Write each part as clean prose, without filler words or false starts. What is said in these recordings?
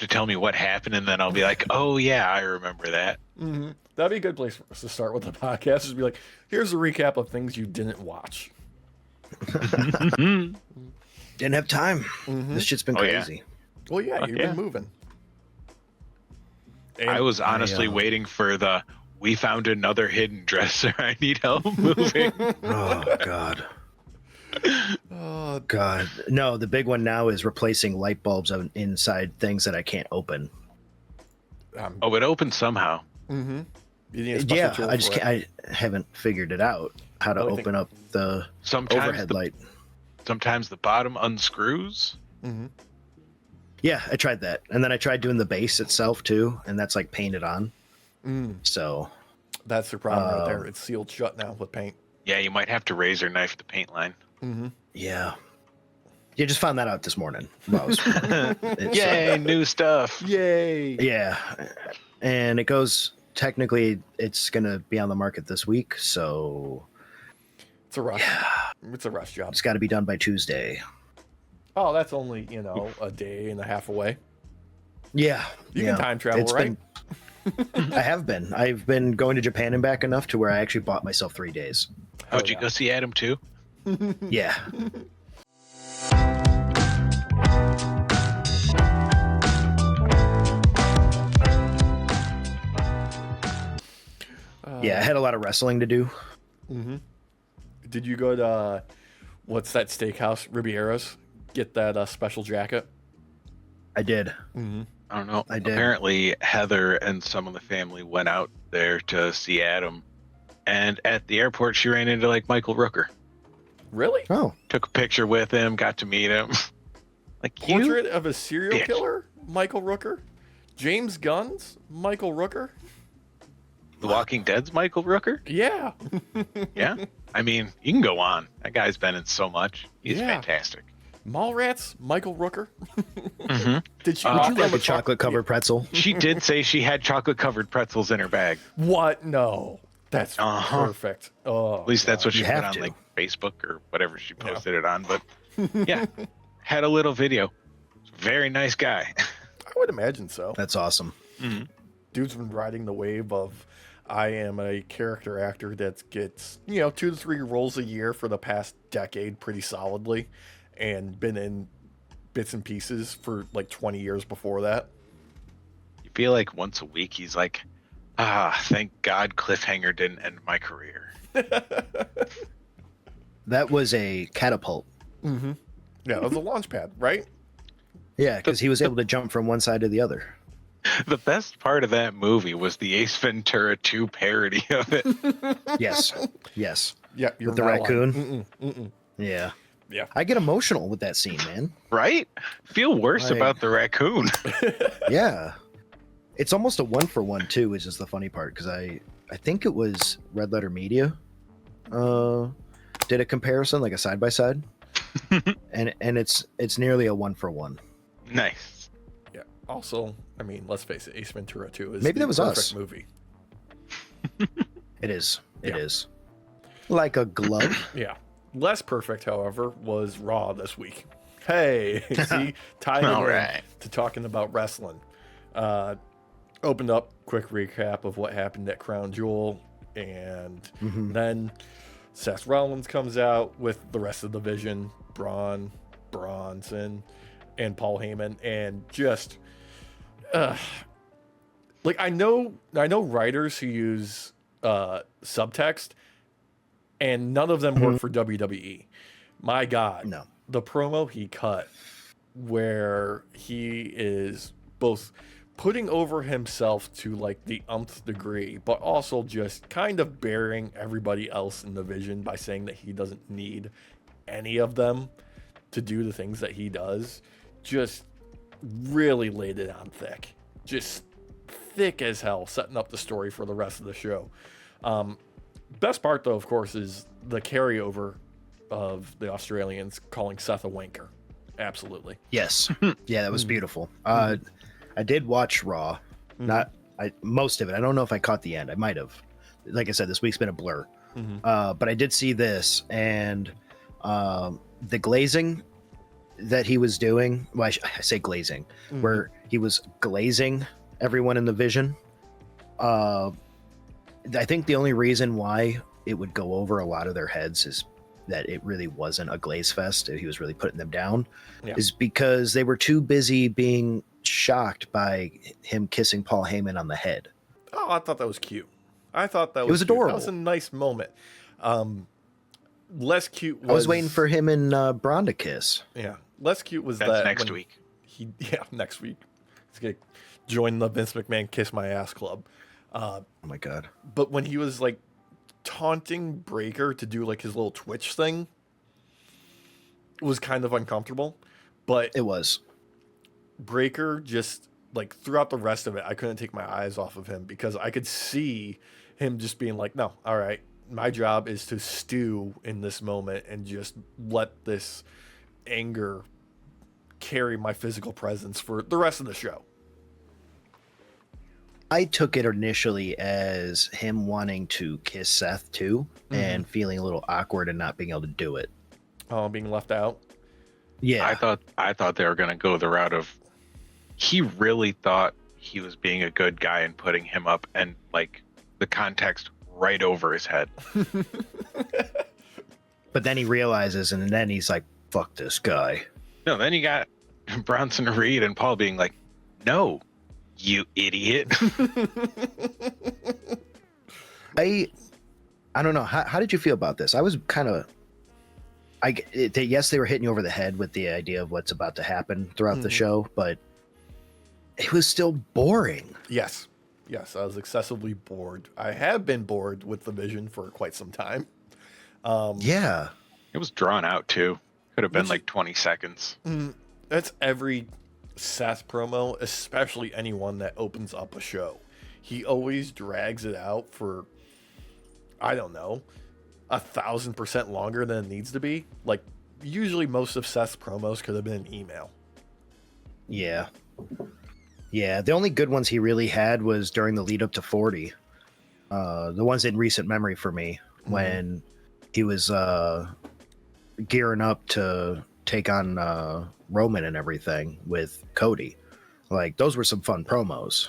to tell me what happened, and then I'll be like, oh yeah, I remember that. Mm-hmm. That'd be a good place for us to start with the podcast. Just be like, here's a recap of things you didn't watch. Didn't have time. Mm-hmm. This shit's been crazy. Yeah. Well, yeah, Fuck you've yeah. been moving. And I was honestly waiting for the "we found another hidden dresser. I need help moving." Oh God. Oh God. No, the big one now is replacing light bulbs inside things that I can't open. Oh, it opened somehow. Mm-hmm. You need a special Yeah, tool I just for can't, I haven't figured it out how to Well, I think- open up the Sometimes overhead light. Sometimes the bottom unscrews. Mm-hmm. Yeah, I tried that, and then I tried doing the base itself too, and that's like painted on. So That's the problem right there. It's sealed shut now with paint. Yeah, you might have to razor knife the paint line. Mm-hmm. yeah, you just found that out this morning. Well, it's, Yay, new stuff. Yay! yeah, and it goes. Technically, it's gonna be on the market this week, so It's a rush. It's a rush job. it's got to be done by Tuesday. Oh, that's only, a day and a half away. Yeah, You yeah. can time travel, It's right? I have been. I've been going to Japan and back enough to where I actually bought myself 3 days. Oh, did you go see Adam too? Yeah. Yeah, I had a lot of wrestling to do. Did you go to, what's that steakhouse? Riviera's? Get that special jacket? I did. I don't know. I did. Apparently, Heather and some of the family went out there to see Adam, and at the airport, she ran into like Michael Rooker. Really? Oh, Took a picture with him, got to meet him. Like Portrait of a serial bitch. killer? Michael Rooker? James Gunn's Michael Rooker? The Walking Dead's Michael Rooker. Yeah. Yeah, I mean, you can go on. That guy's been in so much. He's Yeah. fantastic. Mallrats? Michael Rooker? Mm-hmm. Did she? Would would you you like a chocolate covered pretzel? She did say she had chocolate covered pretzels in her bag. What? No. That's Uh-huh. perfect. Oh, At least that's what she You put have on to. like Facebook or whatever she posted it on. But yeah, had a little video. Very nice guy. I would imagine so. That's awesome. Dude's been riding the wave of I am a character actor that gets, 2 to 3 roles a year for the past decade pretty solidly and been in bits and pieces for like 20 years before that. You feel like once a week he's like, thank God Cliffhanger didn't end my career. That was a catapult. Yeah, it was a launch pad, right? Yeah, because he was able to jump from one side to the other. The best part of that movie was the Ace Ventura 2 parody of it. Yes. Yes. Yeah, you're With the not lying. raccoon? Yeah. Yeah. I get emotional with that scene, man. Right? Feel worse Like- about the raccoon. Yeah. It's almost a 1-for-1 too, which is the funny part, because I think it was Red Letter Media did a comparison, like a side by side. And it's nearly a 1-for-1. Nice. Yeah. Also, I mean, let's face it, Ace Ventura 2 is Maybe the that was perfect us. movie. It is. It Yeah. is. Like a glove. Yeah. Less perfect, however, was Raw this week. Hey, see, tying it All in right. to talking about wrestling. Opened up, quick recap of what happened at Crown Jewel, and then Seth Rollins comes out with the rest of the division, Bronson, and Paul Heyman, and just like I know writers who use subtext, and none of them work for WWE. My God, No. the promo he cut where he is both putting over himself to like the nth degree, but also just kind of burying everybody else in the vision by saying that he doesn't need any of them to do the things that he does, just really laid it on thick. Just thick as hell, setting up the story for the rest of the show. Best part, though, of course, is the carryover of the Australians calling Seth a wanker. Absolutely. Yes. Yeah, that was beautiful. I did watch Raw. Most of it. I don't know if I caught the end. I might have. Like I said, this week's been a blur. But I did see this, and the glazing that he was doing, well, I say glazing, where he was glazing everyone in the vision. I think the only reason why it would go over a lot of their heads is that it really wasn't a glaze fest. He was really putting them down, is because they were too busy being shocked by him kissing Paul Heyman on the head. Oh, I thought that was cute. I thought that was cute. adorable. That was a nice moment. Less cute was... I was waiting for him and Braun to kiss. Yeah. Less cute was That's that next week. Next week. He's going to join the Vince McMahon Kiss My Ass Club. Oh my God. But when he was like taunting Breaker to do like his little Twitch thing, it was kind of uncomfortable. But It was. Breaker just like throughout the rest of it, I couldn't take my eyes off of him because I could see him just being like, no, all right, my job is to stew in this moment and just let this anger carry my physical presence for the rest of the show. I took it initially as him wanting to kiss Seth too, and feeling a little awkward and not being able to do it. Oh, being left out. Yeah. I thought they were going to go the route of he really thought he was being a good guy and putting him up and like the context right over his head. But then he realizes, and then he's like, fuck this guy. No, then you got Bronson Reed and Paul being like, no, you idiot. I don't know. How did you feel about this? I was kind of... yes, they were hitting you over the head with the idea of what's about to happen throughout the show, but it was still boring. Yes, I was excessively bored. I have been bored with the Vision for quite some time. Yeah. It was drawn out too. Could have been like 20 seconds. That's every Seth promo, especially anyone that opens up a show. He always drags it out for, I don't know, 1,000% longer than it needs to be. Like, usually most of Seth's promos could have been an email. Yeah. Yeah, the only good ones he really had was during the lead up to 40. The ones in recent memory for me, when he was gearing up to take on Roman and everything with Cody. Like, those were some fun promos.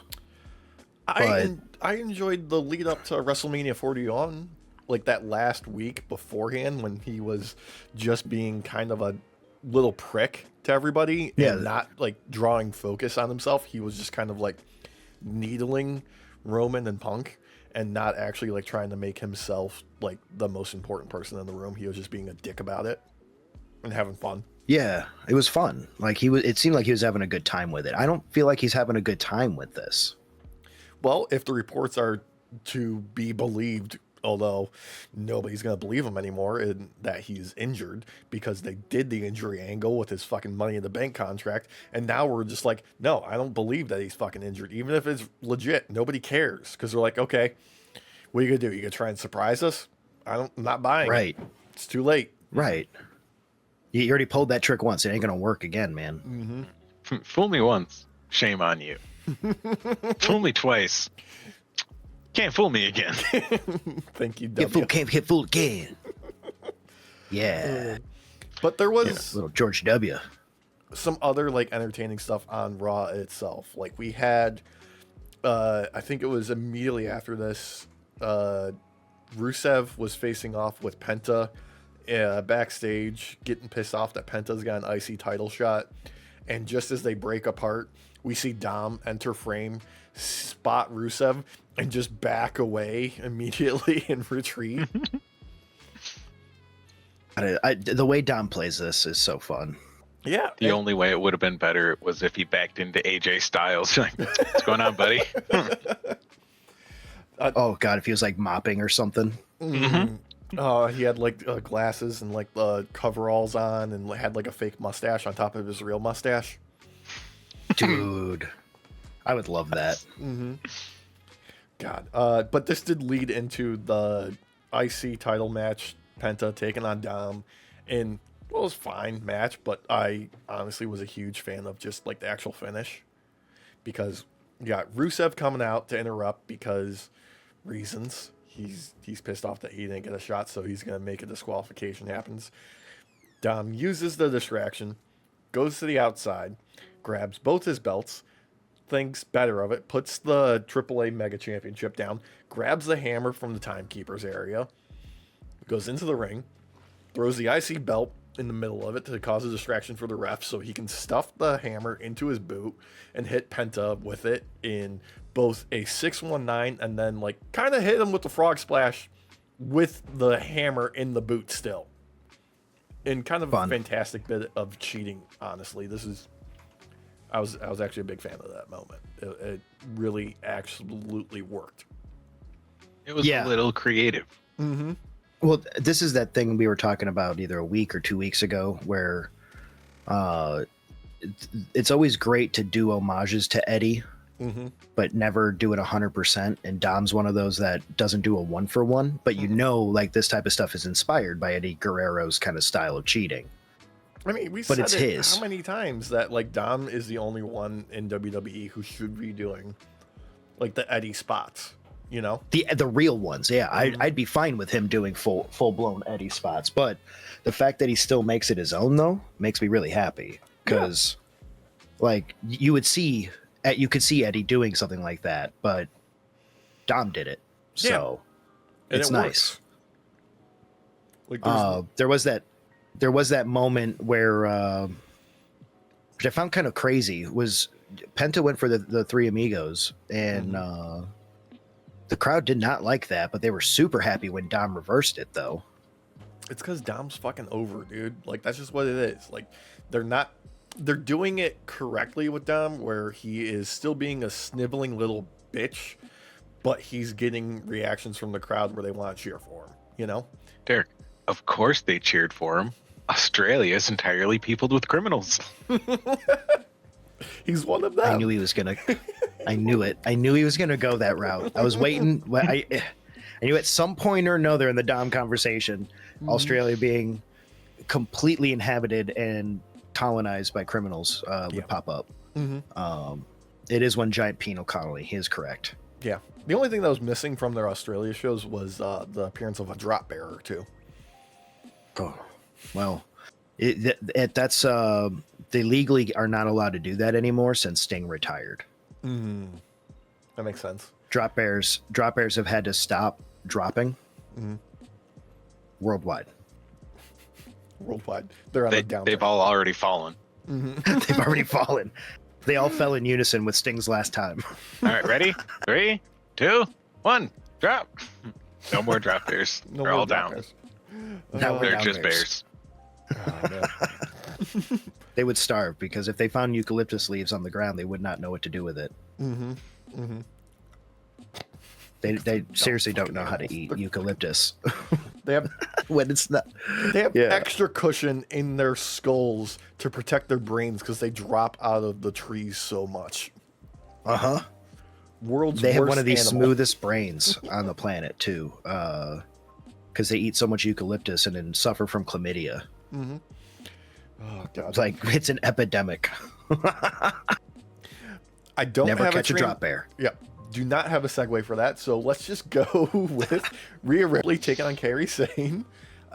I enjoyed the lead up to WrestleMania 41, like that last week beforehand when he was just being kind of a little prick to everybody and not like drawing focus on himself. He was just kind of like needling Roman and Punk and not actually like trying to make himself like the most important person in the room. He was just being a dick about it and having fun. Yeah, it was fun. Like it seemed like he was having a good time with it. I don't feel like he's having a good time with this. Well, if the reports are to be believed, although nobody's going to believe him anymore, in that he's injured because they did the injury angle with his fucking Money in the Bank contract. And now we're just like, no, I don't believe that he's fucking injured. Even if it's legit, nobody cares because they're like, okay, what are you going to do? You going to try and surprise us? I'm not buying Right. it. It's too late. Right. You already pulled that trick once. It ain't going to work again, man. Fool me once, shame on you. Fool me twice, can't fool me again. Thank you, Can't get fooled again. Yeah. But there was Little George W. some other like entertaining stuff on Raw itself. Like we had, I think it was immediately after this, Rusev was facing off with Penta backstage, getting pissed off that Penta's got an IC title shot. And just as they break apart, we see Dom enter frame, spot Rusev, and just back away immediately and retreat. The way Dom plays this is so fun. Yeah. The only way it would have been better was if he backed into AJ Styles. Like, what's going on, buddy? Oh God, if he was like mopping or something. He had like glasses and like coveralls on and had like a fake mustache on top of his real mustache. Dude, I would love that. God. But this did lead into the IC title match, Penta taking on Dom. And well, it was a fine match, but I honestly was a huge fan of just like the actual finish. Because you got Rusev coming out to interrupt because reasons. He's pissed off that he didn't get a shot, so he's going to make a disqualification happens. Dom uses the distraction, goes to the outside, grabs both his belts, thinks better of it, puts the AAA Mega Championship down, grabs the hammer from the Timekeeper's area, goes into the ring, throws the IC belt in the middle of it to cause a distraction for the ref so he can stuff the hammer into his boot and hit Penta with it in both a 619 and then like kind of hit him with the frog splash with the hammer in the boot still. And kind of Fun. a fantastic bit of cheating, honestly. I was actually a big fan of that moment. It really absolutely worked. It was a little creative. Mm-hmm. Well, this is that thing we were talking about either a week or 2 weeks ago where it's always great to do homages to Eddie, but never do it 100%. And Dom's one of those that doesn't do a 1-for-1, but like this type of stuff is inspired by Eddie Guerrero's kind of style of cheating. I mean, but it's his. How many times that like Dom is the only one in WWE who should be doing like the Eddie spots, you know? The real ones, yeah. I'd be fine with him doing full blown Eddie spots, but the fact that he still makes it his own though makes me really happy because like you could see Eddie doing something like that, but Dom did it, so it's nice. Like there was that moment where which I found kind of crazy was Penta went for the Three Amigos and the crowd did not like that, but they were super happy when Dom reversed it though. It's because Dom's fucking over, dude. Like that's just what it is. Like they're doing it correctly with Dom where he is still being a sniveling little bitch, but he's getting reactions from the crowd where they want to cheer for him, you know? Derek, of course they cheered for him. Australia is entirely peopled with criminals. He's one of them. I knew he was gonna. I knew it. I knew he was gonna go that route. I was waiting. I knew at some point or another in the Dom conversation, Australia being completely inhabited and colonized by criminals would pop up. It is one giant penal colony. He is correct. Yeah. The only thing that was missing from their Australia shows was the appearance of a drop bearer too. Oh, well, that's they legally are not allowed to do that anymore since Sting retired. That makes sense. Drop bears have had to stop dropping worldwide. They're on a downturn. They've all already fallen. They've already fallen. They all fell in unison with Sting's last time. All right, ready? 3, 2, 1, drop. No more drop bears. They're all down. Now They're just bears. Oh, They would starve because if they found eucalyptus leaves on the ground, they would not know what to do with it. They seriously don't know how to eat eucalyptus. They have when it's not. They have extra cushion in their skulls to protect their brains because they drop out of the trees so much. World's They have worst one of the animal. smoothest brains on the planet too, because they eat so much eucalyptus and then suffer from chlamydia. Oh god! It's like it's an epidemic. I don't Never have catch a drop bear. Yeah, do not have a segue for that. So let's just go with Rhea Ripley taking on Kairi Sane,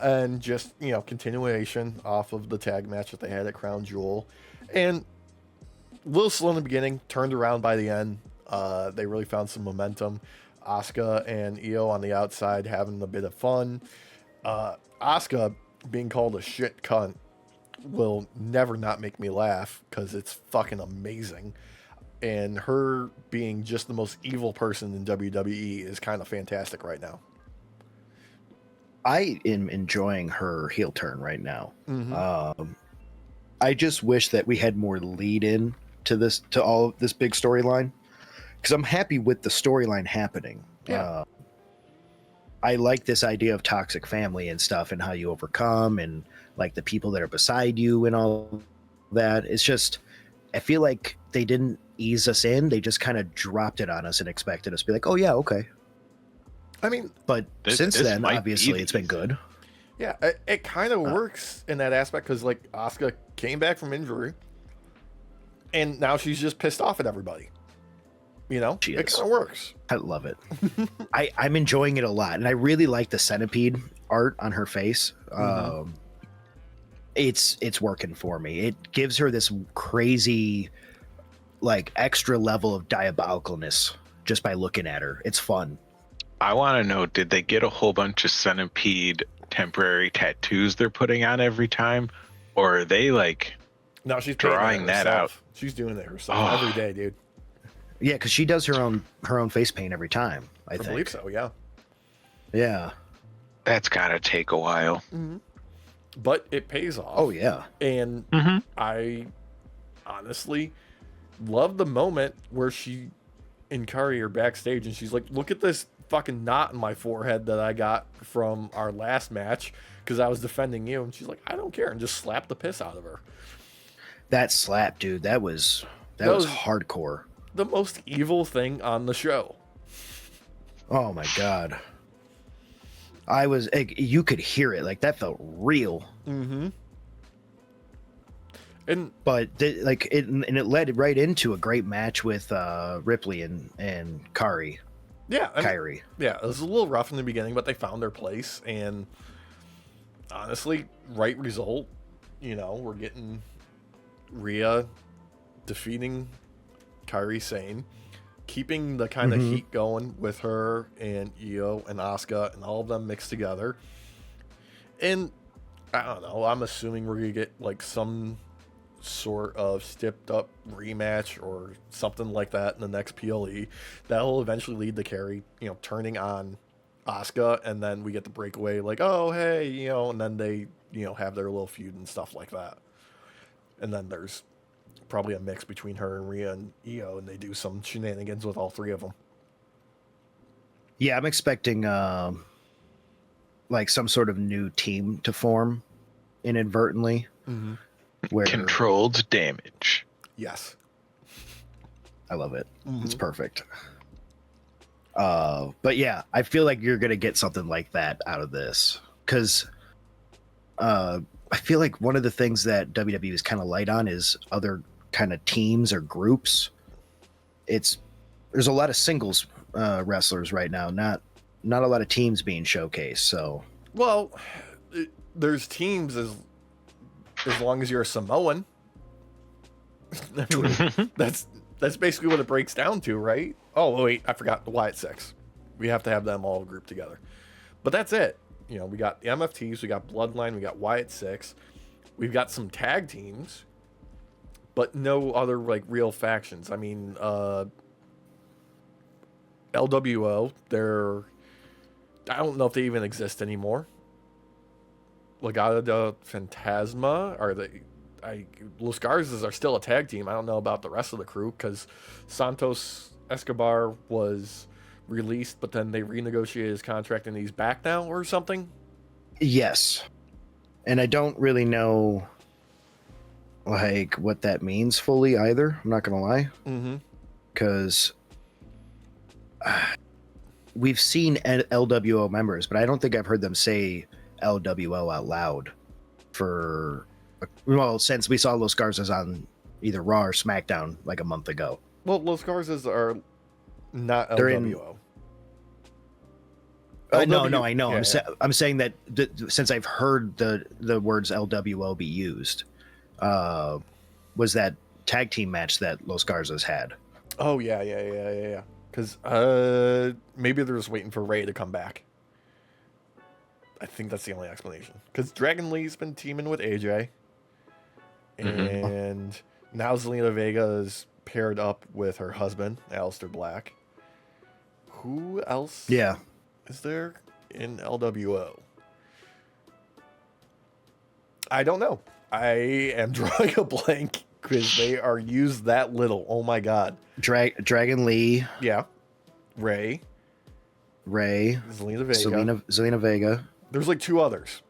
and just continuation off of the tag match that they had at Crown Jewel, and a little slow in the beginning, turned around by the end. They really found some momentum. Asuka and Io on the outside having a bit of fun. Asuka being called a shit cunt will never not make me laugh because it's fucking amazing. And her being just the most evil person in WWE is kind of fantastic right now. I am enjoying her heel turn right now. I just wish that we had more lead in to all of this big storyline, because I'm happy with the storyline happening. I like this idea of toxic family and stuff and how you overcome and like the people that are beside you and all that. It's just, I feel like they didn't ease us in. They just kind of dropped it on us and expected us to be like, oh yeah, okay. I mean, but since then, obviously it's been good. Yeah, it kind of works in that aspect because like Asuka came back from injury and now she's just pissed off at everybody. It kind of works. I love it. I'm enjoying it a lot, and I really like the centipede art on her face. it's working for me. It gives her this crazy, like, extra level of diabolicalness just by looking at her. It's fun. I want to know, did they get a whole bunch of centipede temporary tattoos they're putting on every time? Or are they like No, she's drawing that out? She's doing it herself every day, dude. Yeah, because she does her own face paint every time, I think. believe so, yeah. Yeah. That's gotta take a while. Mm-hmm. But it pays off. Oh, yeah. And I honestly love the moment where she and Kari are backstage and she's like, look at this fucking knot in my forehead that I got from our last match because I was defending you. And she's like, I don't care. And just slapped the piss out of her. That slap, dude, that was hardcore. The most evil thing on the show. Oh, my God. You could hear it. Like, that felt real. Mm-hmm. But it led right into a great match with Ripley and Kari. Yeah, Kyrie. Yeah, it was a little rough in the beginning, but they found their place, and honestly, right result. You know, we're getting Rhea defeating Kairi Sane, keeping the kind of heat going with her and Io and Asuka and all of them mixed together. And I don't know, I'm assuming we're gonna get like some sort of stepped up rematch or something like that in the next PLE that will eventually lead to Carrie, turning on Asuka, and then we get the breakaway like, oh hey, and then they have their little feud and stuff like that. And then there's probably a mix between her and Rhea and Io, and they do some shenanigans with all three of them. Yeah, I'm expecting like some sort of new team to form inadvertently. Where controlled damage. Yes. I love it. It's perfect. But yeah, I feel like you're gonna get something like that out of this, because I feel like one of the things that WWE is kind of light on is other kind of teams or groups. There's a lot of singles wrestlers right now, not a lot of teams being showcased. So, well, there's teams as long as you're a Samoan. I mean, that's basically what it breaks down to, right? Oh, wait, I forgot the Wyatt Six. We have to have them all grouped together. But that's it. We got the MFTs, we got Bloodline, we got Wyatt Six. We've got some tag teams, but no other like real factions. I mean, LWO, I don't know if they even exist anymore. Legado del Fantasma, Los Garzas are still a tag team. I don't know about the rest of the crew because Santos Escobar was released, but then they renegotiated his contract and he's back now or something. Yes, and I don't really know like what that means fully either. I'm not gonna lie, because we've seen LWO members, but I don't think I've heard them say LWO out loud since we saw Los Garzas on either Raw or SmackDown like a month ago. Well, Los Garzas are not They're LWO. No, I know. Yeah, I'm saying that since I've heard the words LWO be used, was that tag team match that Los Garzas had. Oh, yeah. Because maybe they're just waiting for Ray to come back. I think that's the only explanation. Because Dragon Lee's been teaming with AJ. And now Zelina Vega is paired up with her husband, Aleister Black. Who else is there in LWO? I don't know. I am drawing a blank because they are used that little. Oh my god. Dragon Lee. Yeah. Ray. Zelina Vega. There's like two others.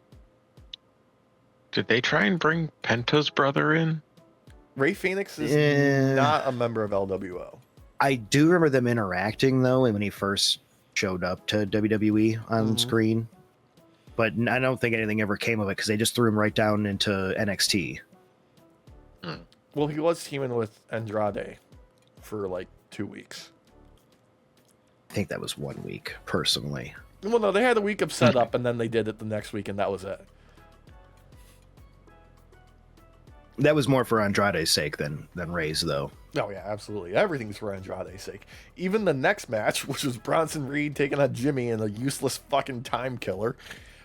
Did they try and bring Penta's brother in? Ray Phoenix is not a member of LWO. I do remember them interacting though when he first showed up to WWE on screen, but I don't think anything ever came of it because they just threw him right down into NXT. Well, he was teaming with Andrade for like 2 weeks. I think that was 1 week, personally. Well, no, they had a week of setup, and then they did it the next week, and that was it. That was more for Andrade's sake than Ray's, though. Oh yeah, absolutely. Everything's for Andrade's sake. Even the next match, which was Bronson Reed taking on Jimmy in a useless fucking time killer.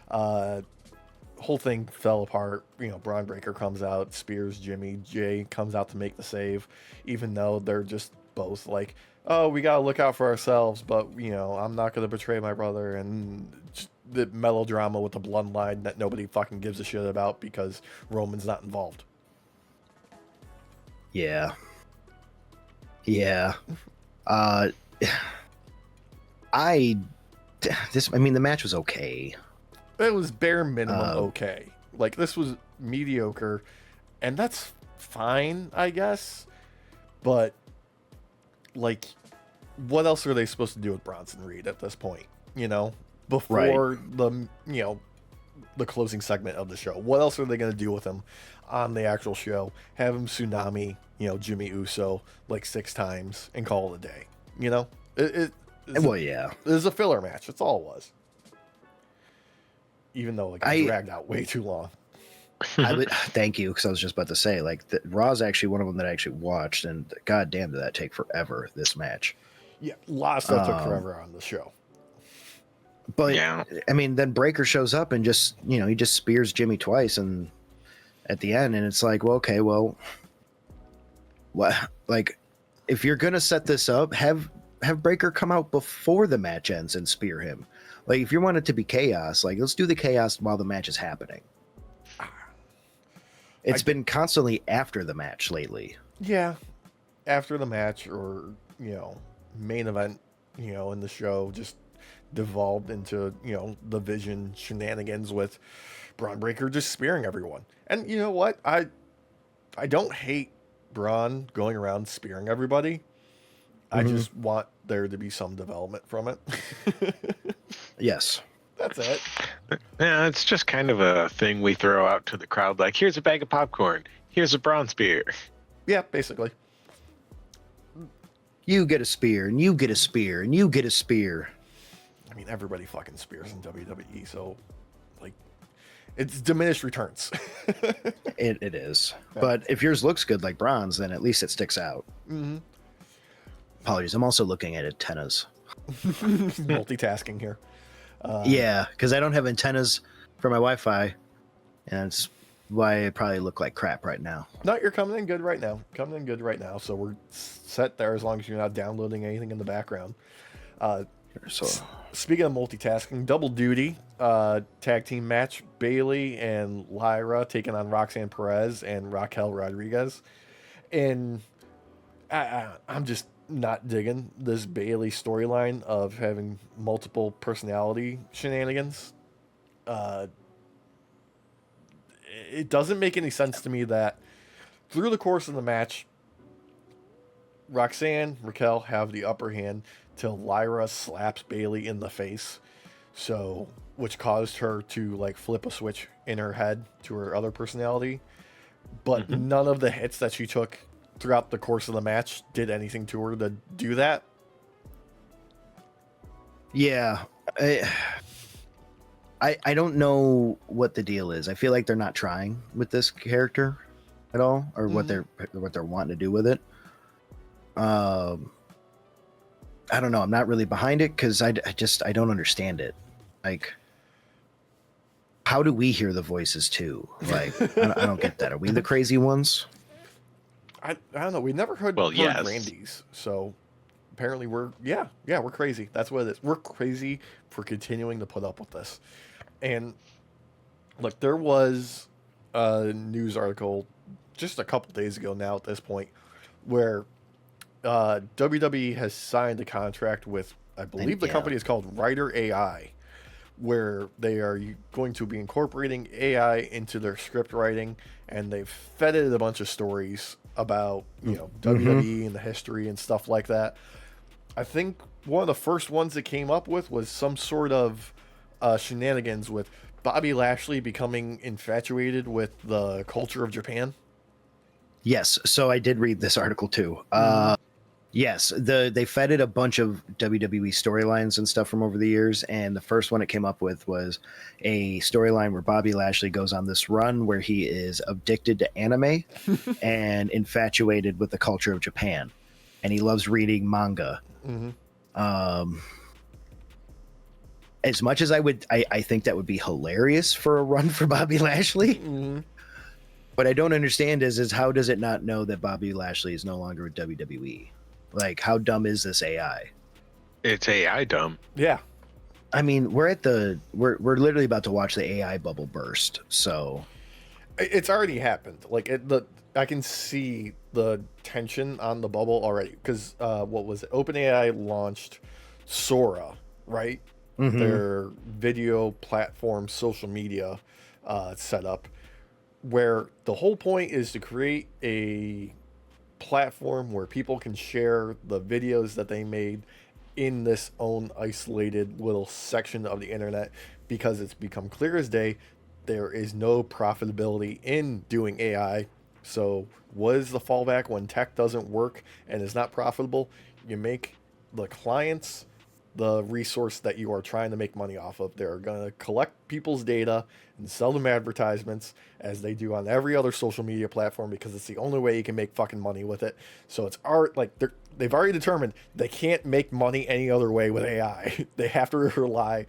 Whole thing fell apart. Braun Breaker comes out, spears Jimmy. Jay comes out to make the save, even though they're just both like, oh, we gotta look out for ourselves, but I'm not gonna betray my brother, and just the melodrama with the bloodline that nobody fucking gives a shit about because Roman's not involved. Yeah. The match was okay. It was bare minimum okay. Like, this was mediocre, and that's fine, I guess. But, like, what else are they supposed to do with Bronson Reed at this point? Before the closing segment of the show. What else are they going to do with him on the actual show? Have him tsunami, Jimmy Uso like 6 times and call it a day. It was a filler match. That's all it was. Even though it dragged out way too long. I would thank you, because I was just about to say, Raw's actually one of them that I actually watched, and goddamn, did that take forever, this match. Yeah, a lot of stuff took forever on the show. But then Breaker shows up and just he just spears Jimmy twice, and at the end, and it's like, well, okay, well, what? Like, if you're gonna set this up, have Breaker come out before the match ends and spear him. Like, if you want it to be chaos, let's do the chaos while the match is happening. It's been constantly after the match lately. Yeah, after the match, or main event, in the show just devolved into the Vision shenanigans with Braun Breaker just spearing everyone. And you know what? I don't hate Braun going around spearing everybody. I just want there to be some development from it. Yes. That's it. Yeah, it's just kind of a thing we throw out to the crowd. Like, here's a bag of popcorn. Here's a Braun spear. Yeah, basically. You get a spear, and you get a spear, and you get a spear. I mean, everybody fucking spears in WWE, so, it's diminished returns. It is. Yeah. But if yours looks good like Braun's, then at least it sticks out. Mm-hmm. Apologies, I'm also looking at antennas. Multitasking here. Yeah, because I don't have antennas for my Wi-Fi, and it's why I probably look like crap right now. No, you're coming in good right now. So we're set there as long as you're not downloading anything in the background. Speaking of multitasking, double duty tag team match: Bayley and Lyra taking on Roxanne Perez and Raquel Rodriguez. And I'm just not digging this Bayley storyline of having multiple personality shenanigans. It doesn't make any sense to me that through the course of the match, Raquel have the upper hand till Lyra slaps Bayley in the face, which caused her to flip a switch in her head to her other personality. But none of the hits that she took throughout the course of the match did anything to her to do that. Yeah. I don't know what the deal is. I feel like they're not trying with this character at all, or what they're wanting to do with it. I don't know. I'm not really behind it because I don't understand it. How do we hear the voices too? I don't get that. Are we the crazy ones? I don't know. We never heard yes. Randy's, so apparently we're crazy. That's what it is. We're crazy for continuing to put up with this. And look, there was a news article just a couple days ago now at this point where WWE has signed a contract with, I believe the company is called Writer AI, where they are going to be incorporating AI into their script writing, and they've fed it a bunch of stories about WWE and the history and stuff like that. I think one of the first ones that came up with was some sort of shenanigans with Bobby Lashley becoming infatuated with the culture of Japan. Yes, so I did read this article too. Yes, they fed it a bunch of WWE storylines and stuff from over the years, and the first one it came up with was a storyline where Bobby Lashley goes on this run where he is addicted to anime and infatuated with the culture of Japan, and he loves reading manga. As much as I think that would be hilarious for a run for Bobby Lashley. What I don't understand is how does it not know that Bobby Lashley is no longer with WWE? Like, how dumb is this AI? It's AI dumb. Yeah. I mean, we're literally about to watch the AI bubble burst. So It's already happened. Like I can see the tension on the bubble already because what was it? OpenAI launched Sora, right? Their video platform, social media setup, where the whole point is to create a platform where people can share the videos that they made in this own isolated little section of the internet, because it's become clear as day there is no profitability in doing AI. So what is the fallback when tech doesn't work and is not profitable? You make the clients the resource that you are trying to make money off of. They're going to collect people's data and sell them advertisements as they do on every other social media platform, because it's the only way you can make fucking money with it. So it's they've already determined they can't make money any other way with AI. They have to rely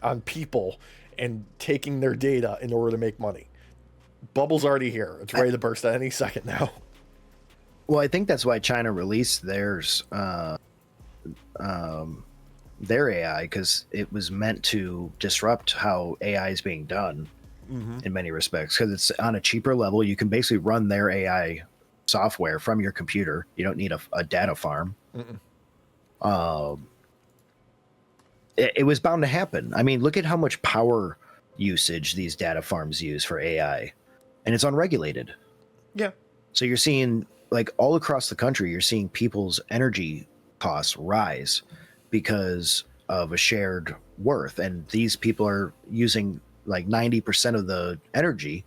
on people and taking their data in order to make money. Bubble's already here. It's ready to burst at any second now. Well, I think that's why China released their AI, because it was meant to disrupt how AI is being done in many respects, because it's on a cheaper level. You can basically run their AI software from your computer. You don't need a data farm. It was bound to happen. I mean, look at how much power usage these data farms use for AI, and it's unregulated. Yeah. So you're seeing, like, all across the country, you're seeing people's energy costs rise because of a shared worth. And these people are using like 90% of the energy,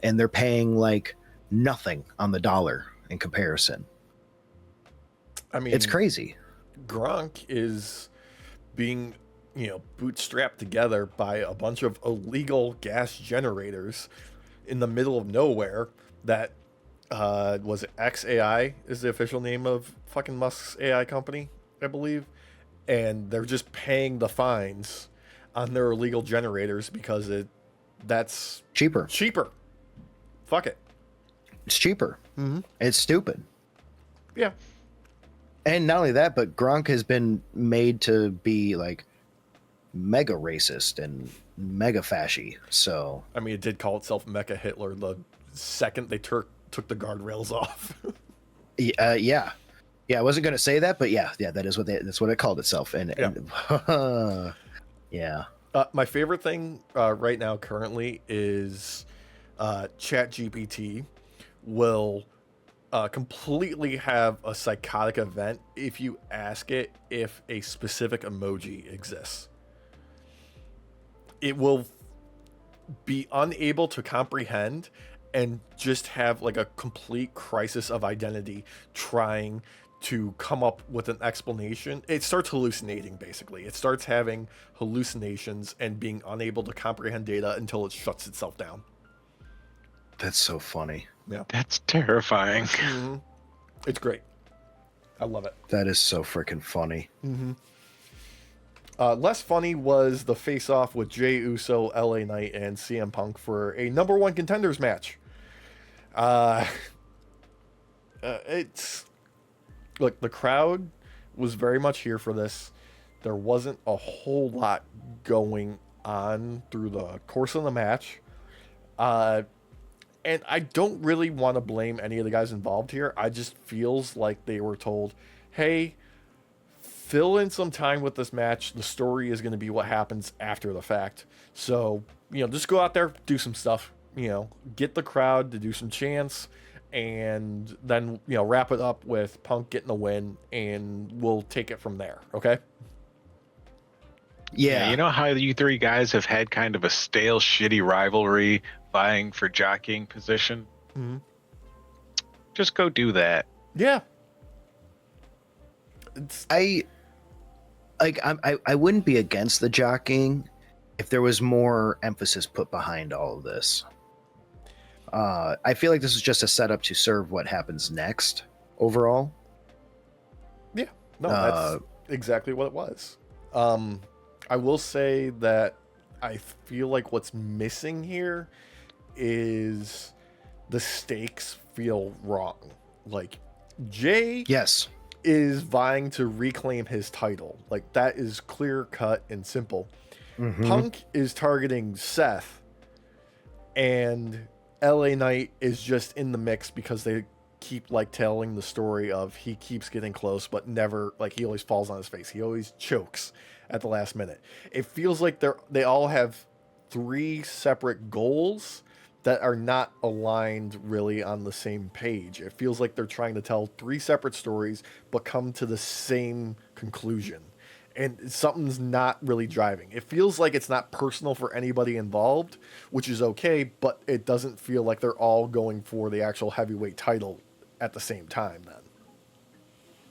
and they're paying like nothing on the dollar in comparison. I mean, it's crazy. Gronk is being, bootstrapped together by a bunch of illegal gas generators in the middle of nowhere that was it XAI is the official name of fucking Musk's AI company, I believe. And they're just paying the fines on their illegal generators because that's cheaper. Fuck it. It's cheaper. It's stupid. Yeah. And not only that, but Gronk has been made to be like mega racist and mega fashy. So I mean, it did call itself Mecha Hitler the second they took the guardrails off. Yeah. I wasn't going to say that, but yeah, that's what it called itself. And yeah. My favorite thing right now currently is ChatGPT will completely have a psychotic event if you ask it if a specific emoji exists. It will be unable to comprehend and just have like a complete crisis of identity trying to come up with an explanation. It starts hallucinating, basically. It starts having hallucinations and being unable to comprehend data until it shuts itself down. That's so funny. Yeah. That's terrifying. It's great. I love it. That is so freaking funny. Less funny was the face-off with Jey Uso, LA Knight, and CM Punk for a number one contenders match. Look, the crowd was very much here for this. There wasn't a whole lot going on through the course of the match. And I don't really want to blame any of the guys involved here. I just feels like they were told, hey, fill in some time with this match. The story is going to be what happens after the fact. So, just go out there, do some stuff, get the crowd to do some chants, and then, wrap it up with Punk getting the win, and we'll take it from there. Okay. Yeah. You know how you three guys have had kind of a stale, shitty rivalry vying for jockeying position? Just go do that. Yeah. It's I wouldn't be against the jockeying if there was more emphasis put behind all of this. I feel like this is just a setup to serve what happens next overall. yeah, no, that's exactly what it was. I will say that I feel like what's missing here is the stakes feel wrong. Like Jay Yes. is vying to reclaim his title. Like that is clear cut and simple. Mhm. Punk is targeting Seth, and LA Knight is just in the mix because they keep like telling the story of he keeps getting close but never, like, he always falls on his face. He always chokes at the last minute. It feels like they all have three separate goals that are not aligned really on the same page. It feels like they're trying to tell three separate stories but come to the same conclusion. And something's not really driving. It feels like it's not personal for anybody involved, which is okay, but it doesn't feel like they're all going for the actual heavyweight title at the same time then.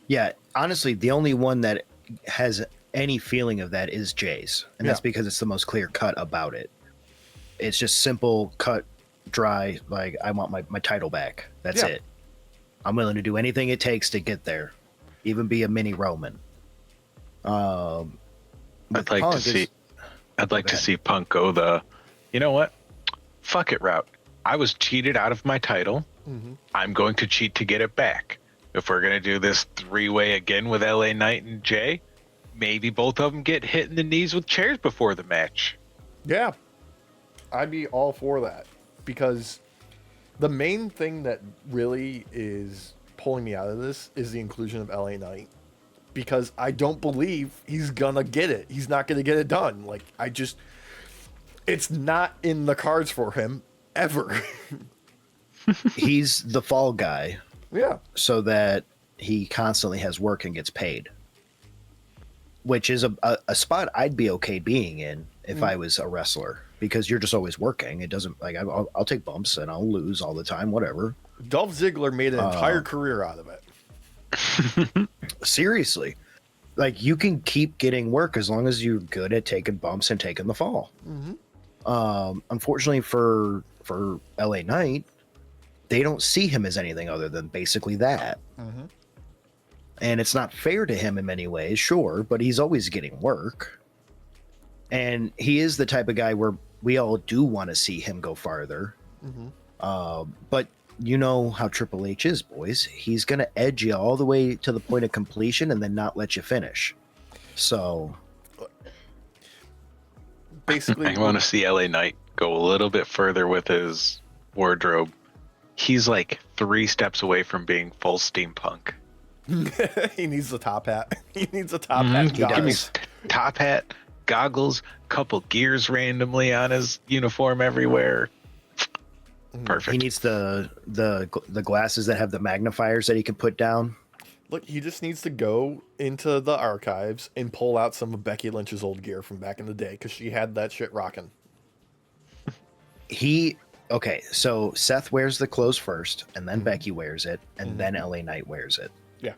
Yeah, honestly, the only one that has any feeling of that is Jay's. And that's because it's the most clear cut about it. It's just simple, cut, dry, like, I want my title back. That's it. I'm willing to do anything it takes to get there. Even be a mini Roman. I'd like to see Punk go the, you know what? Fuck it route. I was cheated out of my title. Mm-hmm. I'm going to cheat to get it back. If we're going to do this three-way again with LA Knight and Jay, maybe both of them get hit in the knees with chairs before the match. Yeah. I'd be all for that, because the main thing that really is pulling me out of this is the inclusion of LA Knight, because I don't believe he's gonna get it. He's not gonna get it done. Like, it's not in the cards for him ever. He's the fall guy. Yeah. So that he constantly has work and gets paid. Which is a spot I'd be okay being in if I was a wrestler, because you're just always working. It doesn't, like, I'll take bumps and I'll lose all the time, whatever. Dolph Ziggler made an entire career out of it. Seriously. Like, you can keep getting work as long as you're good at taking bumps and taking the fall. Mm-hmm. Unfortunately for LA Knight, they don't see him as anything other than basically that. Mm-hmm. And it's not fair to him in many ways, sure, but he's always getting work. And he is the type of guy where we all do want to see him go farther. Mm-hmm. But you know how Triple H is, boys. He's going to edge you all the way to the point of completion and then not let you finish. So basically, I want to see LA Knight go a little bit further with his wardrobe. He's like 3 steps away from being full steampunk. he needs a top hat. He needs a top hat. Give me top hat, goggles, couple gears randomly on his uniform everywhere. Perfect. he needs the glasses that have the magnifiers that he can put down. Look, he just needs to go into the archives and pull out some of Becky Lynch's old gear from back in the day, because she had that shit rocking. Okay, so Seth wears the clothes first, and then Becky wears it, and then LA Knight wears it. Yeah.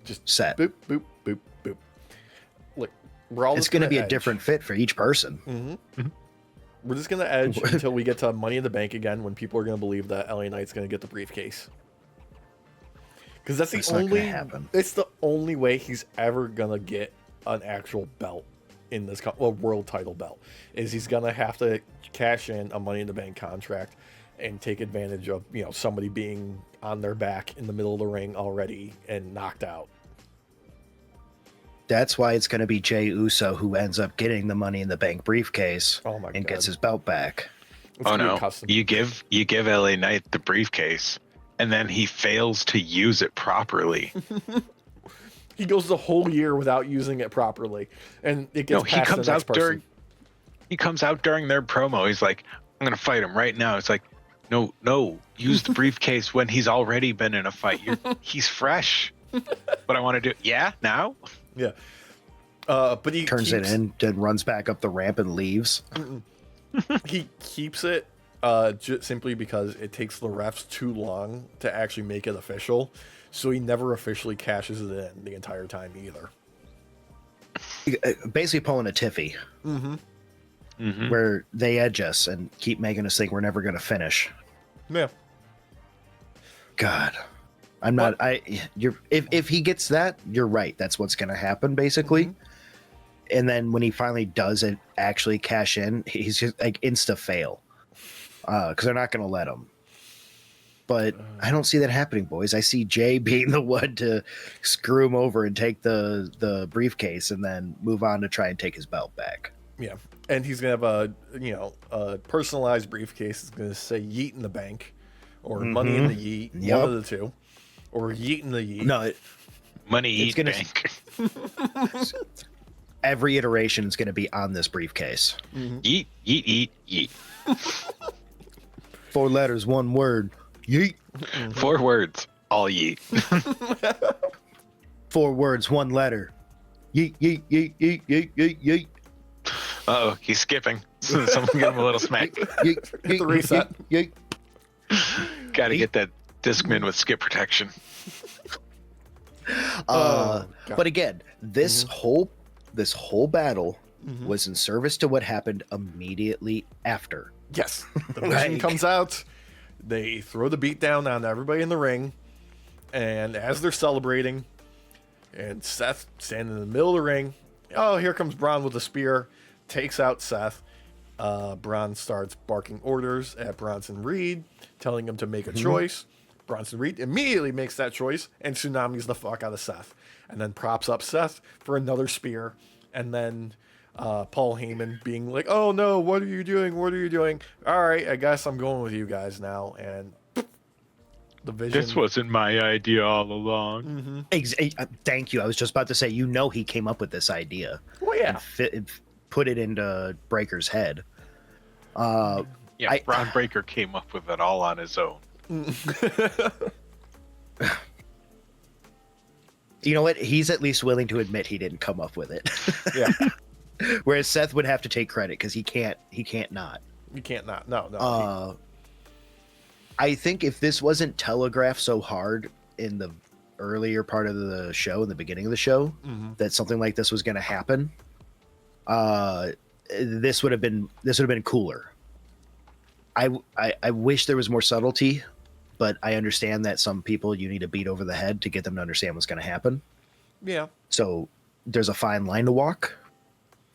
Just set. Boop, boop, boop, boop. Look, we're all It's going to be a different fit for each person. Mm-hmm. We're just going to edge until we get to Money in the Bank again, when people are going to believe that LA Knight's going to get the briefcase. Because that's it's the only way he's ever going to get an actual belt in this world title belt, is he's going to have to cash in a Money in the Bank contract and take advantage of, somebody being on their back in the middle of the ring already and knocked out. That's why it's going to be Jey Uso who ends up getting the Money in the Bank briefcase and gets his belt back. It's no! You give LA Knight the briefcase, and then he fails to use it properly. He goes the whole year without using it properly, and it gets passed to the next person. He comes out during their promo. He's like, "I'm going to fight him right now." It's like, no, use the briefcase when he's already been in a fight. He's fresh. But I want to do, now. Yeah. But he turns it in, then runs back up the ramp and leaves. He keeps it simply because it takes the refs too long to actually make it official. so he never officially cashes it in the entire time either. Basically pulling a Tiffy. Where they edge us and keep making us think we're never going to finish. Yeah. God, I'm not. If he gets that, you're right. That's what's going to happen, basically. And then when he finally does it, actually cash in, he's just like insta fail, because they're not going to let him. But I don't see that happening, boys. I see Jay being the one to screw him over and take the briefcase, and then move on to try and take his belt back. Yeah. And he's gonna have a personalized briefcase. It's gonna say "Yeet in the bank," or "Money in the Yeet," one of the two, or "Yeet in the Yeet." No, Money Eat Bank. Every iteration is going to be on this briefcase. Yeet, yeet, yeet, yeet. 4 letters, 1 word. Yeet. 4 words, all yeet. 4 words, 1 letter. Yeet, yeet, yeet, yeet, yeet, yeet, yeet. Uh-oh, he's skipping. Someone give him a little smack. Yeet, yeet, Hit the reset. Yeet, yeet. Got to get that Discman with skip protection. But again, this whole battle was in service to what happened immediately after. Yes. The Vision comes out. They throw the beat down on everybody in the ring. And as they're celebrating, and Seth standing in the middle of the ring, oh, here comes Braun with a spear, takes out Seth. Braun starts barking orders at Bronson Reed, telling him to make a choice. Bronson Reed immediately makes that choice and tsunamis the fuck out of Seth. And then props up Seth for another spear. And then Paul Heyman being like, oh no, what are you doing? What are you doing? All right, I guess I'm going with you guys now. And the Vision. This wasn't my idea all along. Thank you. I was just about to say, he came up with this idea. Well, yeah. And put it into Breaker's head. Braun Breaker came up with it all on his own. You know what? He's at least willing to admit he didn't come up with it. Yeah. Whereas Seth would have to take credit because he can't not. You can't not. No. I think if this wasn't telegraphed so hard in the earlier part of the show, in the beginning of the show, that something like this was going to happen, this would have been cooler. I wish there was more subtlety, but I understand that some people you need to beat over the head to get them to understand what's going to happen. Yeah. So there's a fine line to walk,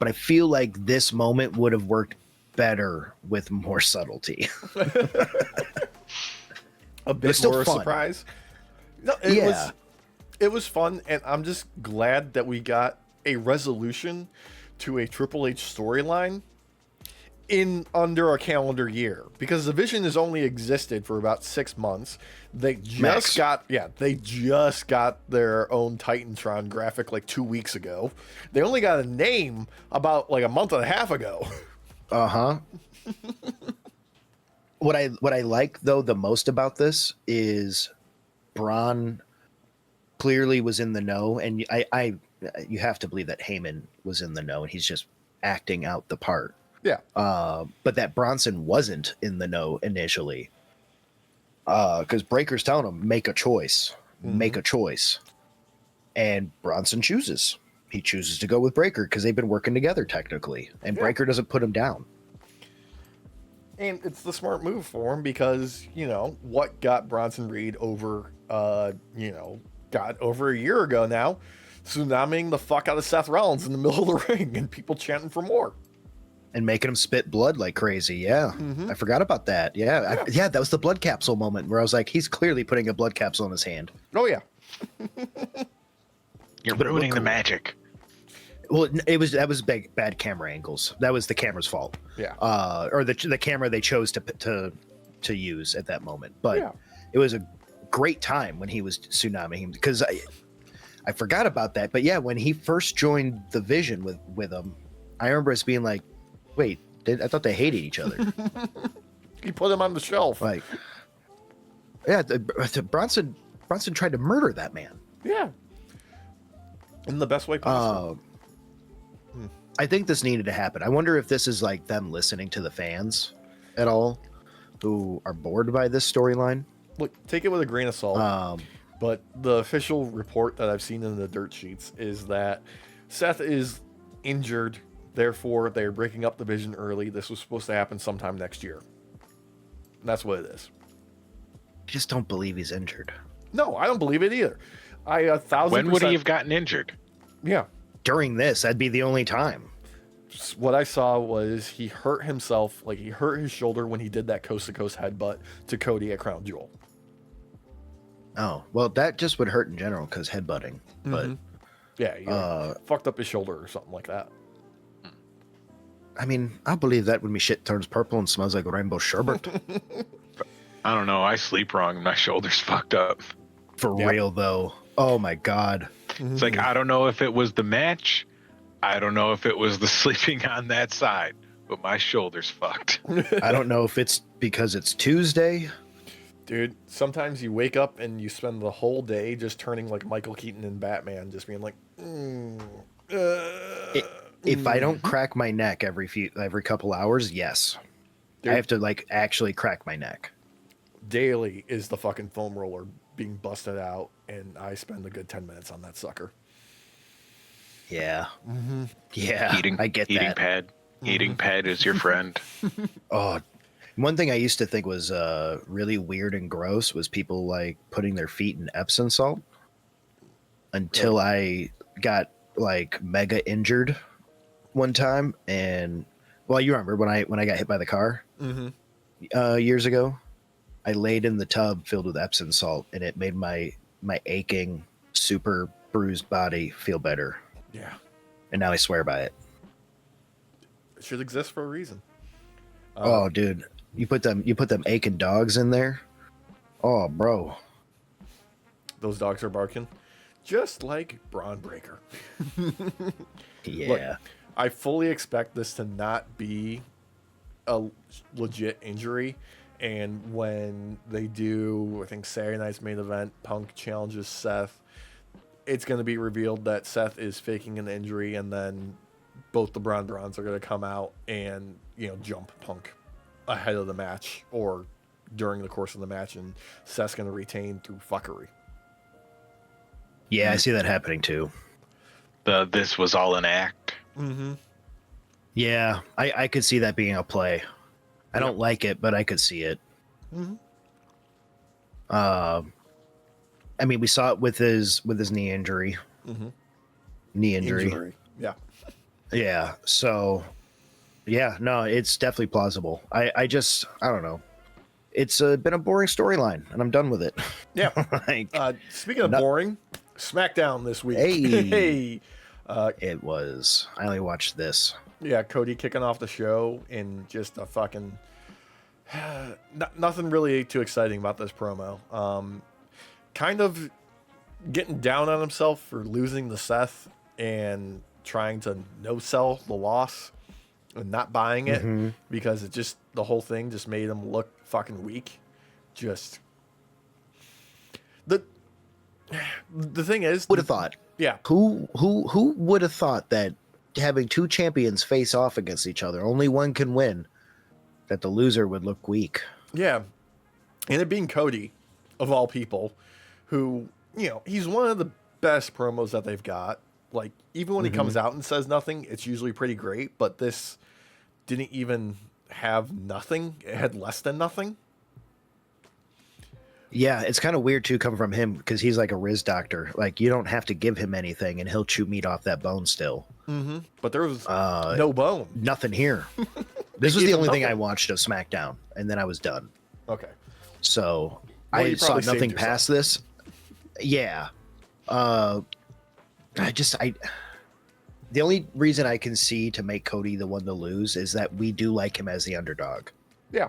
but I feel like this moment would have worked better with more subtlety. A bit more surprise. No, it was fun, and I'm just glad that we got a resolution to a Triple H storyline in under a calendar year, because the Vision has only existed for about 6 months. They just got their own Titantron graphic like 2 weeks ago. They only got a name about like a month and a half ago. What I like though the most about this is Braun clearly was in the know, and you have to believe that Heyman was in the know, and he's just acting out the part. Yeah. But that Bronson wasn't in the know initially. Because Breaker's telling him, make a choice. Make a choice. And Bronson chooses. He chooses to go with Breaker because they've been working together technically. And Breaker doesn't put him down. And it's the smart move for him because, what got Bronson Reed over, got over a year ago now, tsunamiing the fuck out of Seth Rollins in the middle of the ring and people chanting for more. And making him spit blood like crazy. Yeah. I forgot about that. Yeah. That was the blood capsule moment where I was like, he's clearly putting a blood capsule in his hand. Oh, yeah. You're ruining the magic. Well, that was bad camera angles. That was the camera's fault. Yeah. Or the camera they chose to use at that moment. But it was a great time when he was tsunamiing, because I forgot about that. But yeah, when he first joined the Vision with him, I remember us being like, wait, I thought they hated each other. He put him on the shelf. Like, yeah, Bronson tried to murder that man. Yeah. In the best way possible. I think this needed to happen. I wonder if this is like them listening to the fans at all who are bored by this storyline. Look, take it with a grain of salt. But the official report that I've seen in the dirt sheets is that Seth is injured, therefore they're breaking up the division early. This was supposed to happen sometime next year. And that's what it is. I just don't believe he's injured. No, I don't believe it either. I 1,000%. When would he have gotten injured? Yeah. During this, that'd be the only time. What I saw was he hurt himself, like he hurt his shoulder when he did that coast-to-coast headbutt to Cody at Crown Jewel. Oh, well, that just would hurt in general because headbutting. But yeah, he fucked up his shoulder or something like that. I mean, I believe that when my shit turns purple and smells like rainbow sherbet. I don't know. I sleep wrong and my shoulder's fucked up. For real, though. Oh, my God. It's like, I don't know if it was the match. I don't know if it was the sleeping on that side, but my shoulder's fucked. I don't know if it's because it's Tuesday. Dude, sometimes you wake up and you spend the whole day just turning like Michael Keaton in Batman, just being like, If I don't crack my neck every couple hours, yes. Dude. I have to like actually crack my neck. Daily is the fucking foam roller being busted out, and I spend a good 10 minutes on that sucker. Yeah. Yeah, I get eating that. pad. Eating pad is your friend. Oh, one thing I used to think was really weird and gross was people like putting their feet in Epsom salt. Until I got like mega injured one time, and well, you remember when I got hit by the car years ago? I laid in the tub filled with Epsom salt, and it made my aching, super bruised body feel better. Yeah. And now I swear by it. It should exist for a reason. Oh, dude, you put them aching dogs in there. Oh, bro, Those dogs are barking, just like Braun Breaker. yeah. Look, I fully expect this to not be a legit injury. And when they do, I think Saturday night's main event, Punk challenges Seth, it's going to be revealed that Seth is faking an injury, and then both the Bron Brons are going to come out and, jump Punk ahead of the match or during the course of the match, and Seth's going to retain through fuckery. Yeah, I see that happening too. This was all an act. Yeah, I could see that being a play. I don't like it, but I could see it. I mean, we saw it with his knee injury. Knee injury. Yeah. Yeah. So, yeah, no, it's definitely plausible. I don't know. It's been a boring storyline, and I'm done with it. Yeah. Like, Speaking of boring, SmackDown this week. Hey. Hey. It was. I only watched this. Yeah, Cody kicking off the show in just a fucking... nothing really too exciting about this promo. Kind of getting down on himself for losing to Seth and trying to no-sell the loss and not buying it because it just... The whole thing just made him look fucking weak. Just... The thing is... Would have thought. Yeah. Who would have thought that having two champions face off against each other, only one can win, that the loser would look weak? Yeah. And it being Cody, of all people, who, he's one of the best promos that they've got. Like, even when he comes out and says nothing, it's usually pretty great, but this didn't even have nothing. It had less than nothing. Yeah, it's kind of weird too, coming from him, because he's like a Riz doctor. Like, you don't have to give him anything, and he'll chew meat off that bone still. But there was no bone. Nothing here. This was the only thing I watched of SmackDown, and then I was done. Okay. So Well, I you saw probably nothing saved past this. Yeah. The only reason I can see to make Cody the one to lose is that we do like him as the underdog. Yeah.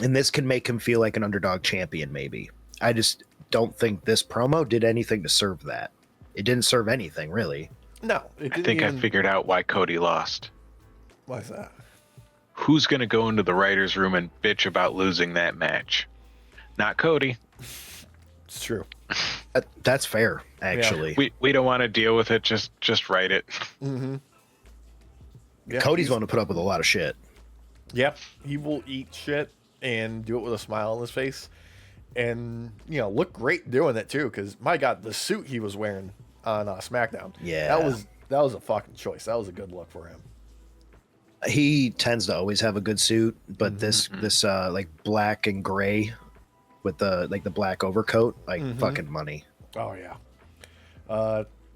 And this can make him feel like an underdog champion, maybe. I just don't think this promo did anything to serve that. It didn't serve anything, really. No. It I didn't think even... I figured out why Cody lost. Why is that? Who's going to go into the writer's room and bitch about losing that match? Not Cody. It's true. That's fair, actually. We don't want to deal with it. Just write it. Yeah, Cody's going to put up with a lot of shit. Yep. He will eat shit and do it with a smile on his face. and looked great doing it too. Because my God, the suit he was wearing on SmackDown, Yeah. that was a fucking choice. That was a good look for him. He tends to always have a good suit, but this like black and gray with the black overcoat, like fucking money. Oh yeah.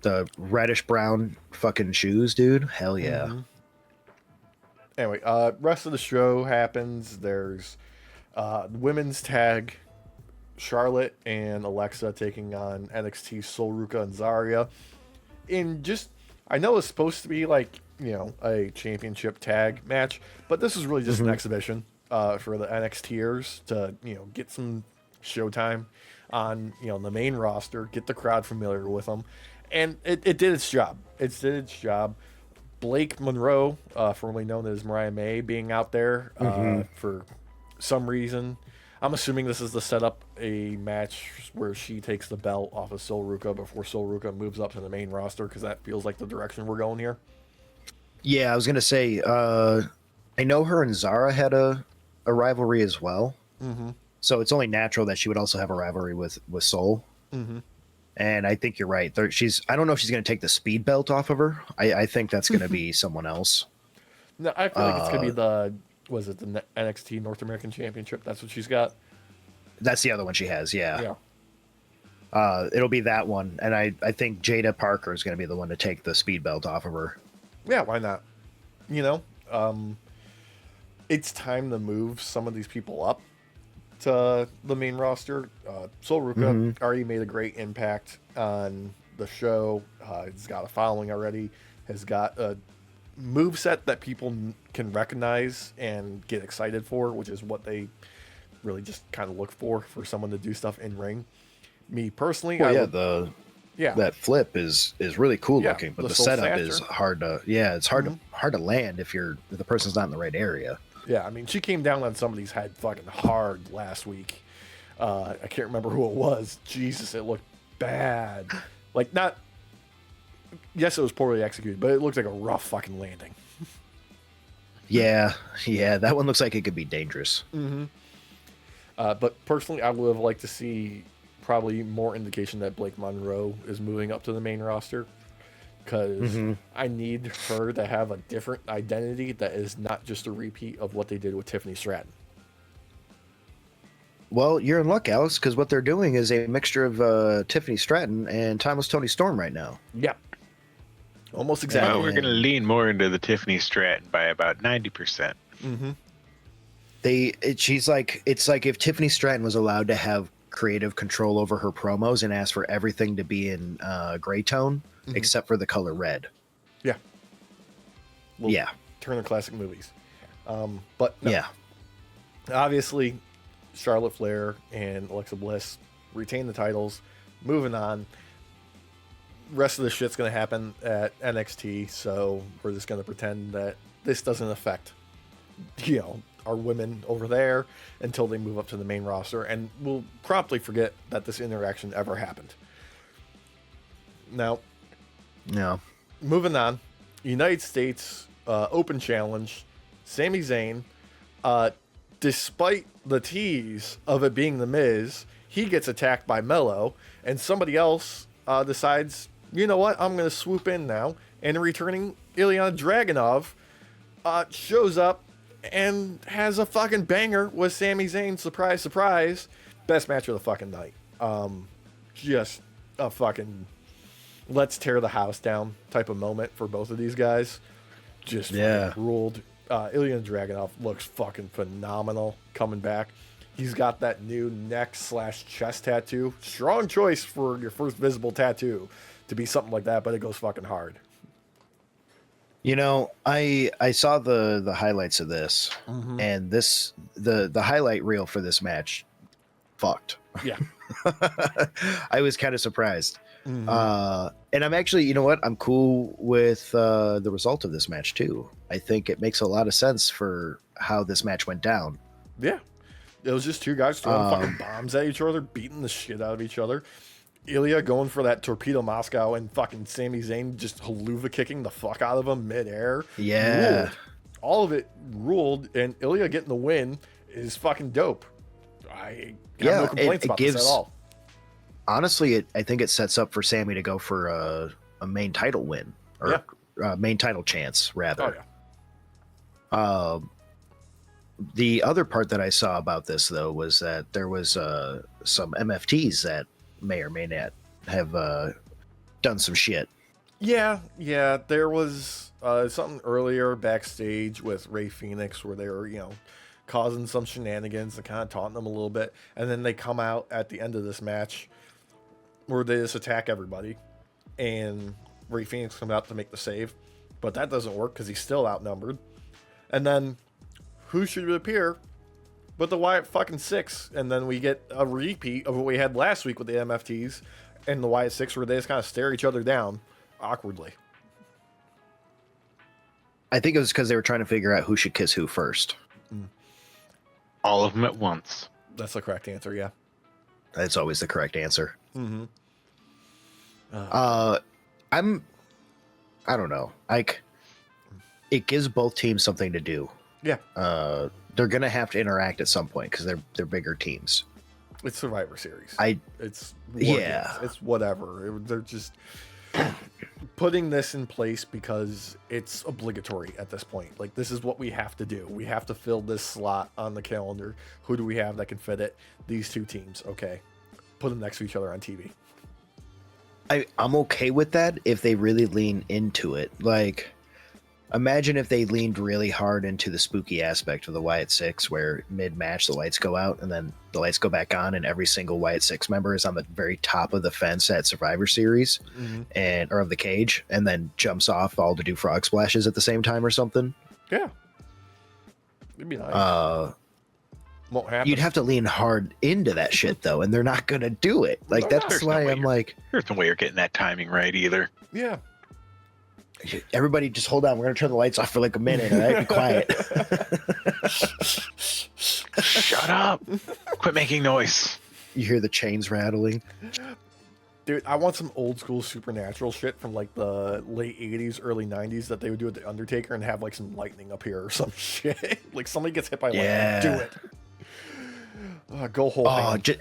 The reddish brown fucking shoes, dude. Hell yeah. Anyway, rest of the show happens. There's women's tag, Charlotte and Alexa taking on NXT Sol Ruca and Zarya. I know it's supposed to be like, a championship tag match, but this is really just an exhibition for the NXTers to, get some showtime on, the main roster, get the crowd familiar with them. And it did its job. It did its job. Blake Monroe, formerly known as Mariah May, being out there for some reason. I'm assuming this is to set up a match where she takes the belt off of Sol Ruca before Sol Ruca moves up to the main roster, because that feels like the direction we're going here. Yeah, I was gonna say, I know her and Zara had a rivalry as well, so it's only natural that she would also have a rivalry with Sol. And I think you're right. I don't know if she's gonna take the speed belt off of her. I think that's gonna be someone else. No, I feel like it's gonna be the NXT North American Championship? That's what she's got. That's the other one she has. Yeah. It'll be that one, and I think Jada Parker is gonna be the one to take the speed belt off of her. Yeah, why not? It's time to move some of these people up to the main roster. Sol Ruca already made a great impact on the show. He's got a following already. Has got a moveset that people can recognize and get excited for, which is what they really just kind of look for someone to do stuff in ring. Me personally, that flip is really cool looking, but the setup snatcher is hard to it's hard to land if the person's not in the right area. Yeah, I mean, she came down on somebody's head fucking hard last week. I can't remember who it was. Jesus, it looked bad. Like, not... Yes, it was poorly executed, but it looked like a rough fucking landing. Yeah, that one looks like it could be dangerous. But personally, I would have liked to see probably more indication that Blake Monroe is moving up to the main roster, because I need her to have a different identity that is not just a repeat of what they did with Tiffany Stratton. Well, you're in luck, Alex, because what they're doing is a mixture of Tiffany Stratton and Timeless Tony Storm right now. Yep. Almost exactly. Well, we're going to lean more into the Tiffany Stratton by about 90%. It's like if Tiffany Stratton was allowed to have creative control over her promos and asked for everything to be in gray tone except for the color red. Yeah. Turner Classic Movies. But no. Yeah. Obviously, Charlotte Flair and Alexa Bliss retain the titles. Moving on. Rest of the shit's going to happen at NXT, so we're just going to pretend that this doesn't affect, our women over there until they move up to the main roster, and we'll promptly forget that this interaction ever happened. Now, moving on, United States Open Challenge, Sami Zayn, despite the tease of it being The Miz, he gets attacked by Mello, and somebody else decides, you know what, I'm going to swoop in now, and returning Ilya Dragunov shows up and has a fucking banger with Sami Zayn. Surprise, surprise. Best match of the fucking night. Just a fucking let's tear the house down type of moment for both of these guys. Just ruled. Ilya Dragunov looks fucking phenomenal coming back. He's got that new neck/chest tattoo. Strong choice for your first visible tattoo to be something like that, but it goes fucking hard. I saw the highlights of this, and the highlight reel for this match fucked. Yeah. I was kind of surprised. And I'm actually, I'm cool with the result of this match too. I think it makes a lot of sense for how this match went down. Yeah. It was just two guys throwing fucking bombs at each other, beating the shit out of each other. Ilya going for that torpedo Moscow, and fucking Sami Zayn just haluva kicking the fuck out of him midair. Yeah. Ruled. All of it ruled, and Ilya getting the win is fucking dope. I have no complaints about this at all. Honestly, I think it sets up for Sammy to go for a main title win, or main title chance, rather. Oh, yeah. The other part that I saw about this, though, was that there was some MFTs that may or may not have done some shit. Yeah. There was something earlier backstage with Ray Phoenix where they were, causing some shenanigans and kind of taunting them a little bit. And then they come out at the end of this match where they just attack everybody. And Ray Phoenix comes out to make the save. But that doesn't work because he's still outnumbered. And then who should appear but the Wyatt fucking Six? And then we get a repeat of what we had last week with the MFTs and the Wyatt Six where they just kind of stare each other down awkwardly. I think it was because they were trying to figure out who should kiss who first. All of them at once. That's the correct answer, yeah. That's always the correct answer. Mm-hmm. I don't know. Like, it gives both teams something to do. Yeah. They're gonna have to interact at some point because they're bigger teams. It's Survivor Series. It's yeah. It's whatever. They're just putting this in place because it's obligatory at this point. Like, this is what we have to do. We have to fill this slot on the calendar. Who do we have that can fit it? These two teams. Okay. Put them next to each other on TV. I'm okay with that if they really lean into it. Like, imagine if they leaned really hard into the spooky aspect of the Wyatt Six, where mid-match the lights go out and then the lights go back on, and every single Wyatt Six member is on the very top of the fence at Survivor Series, or of the cage, and then jumps off all to do frog splashes at the same time or something. Yeah, it'd be nice. Won't happen. You'd have to lean hard into that shit though, and they're not gonna do it. Like, that's why I'm like, there's no way you're getting that timing right either. Yeah. Everybody just hold on. We're going to turn the lights off for like a minute. All right? Be quiet. Shut up. Quit making noise. You hear the chains rattling. Dude, I want some old school supernatural shit from like the late 80s, early 90s that they would do with The Undertaker and have like some lightning up here or some shit. Like, somebody gets hit by lightning. Do it. Go whole hand.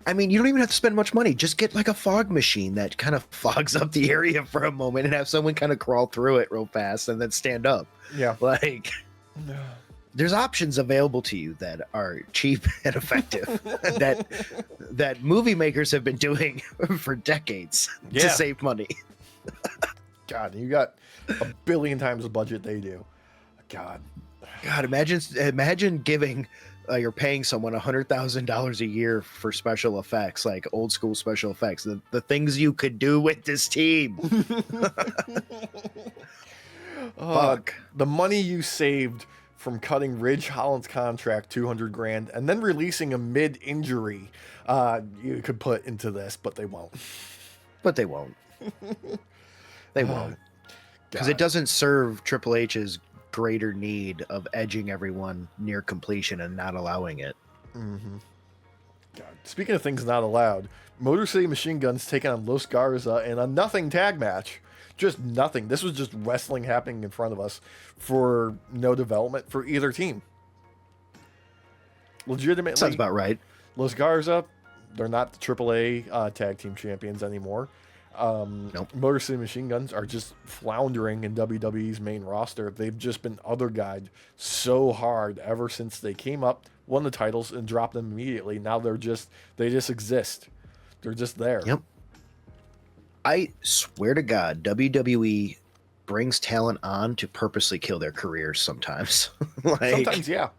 I mean, you don't even have to spend much money. Just get like a fog machine that kind of fogs up the area for a moment and have someone kind of crawl through it real fast and then stand up. Yeah. Like, there's options available to you that are cheap and effective that movie makers have been doing for decades to save money. God, you got a billion times the budget they do. God, imagine giving you're paying someone $100,000 a year for special effects, like old school special effects. The things you could do with this team. Fuck. The money you saved from cutting Ridge Holland's contract $200,000 and then releasing him mid-injury, you could put into this, but they won't. They won't because it doesn't serve Triple H's greater need of edging everyone near completion and not allowing it. God. Speaking of things not allowed, Motor City Machine Guns taking on Los Garza in a nothing tag match. Just nothing. This was just wrestling happening in front of us for no development for either team. Legitimately. Sounds about right. Los Garza, they're not the AAA tag team champions anymore. Nope. Motor City Machine Guns are just floundering in WWE's main roster. They've just been other guys so hard ever since they came up, won the titles, and dropped them immediately. Now they just exist. They're just there. Yep. I swear to God, WWE brings talent on to purposely kill their careers sometimes. Sometimes, yeah.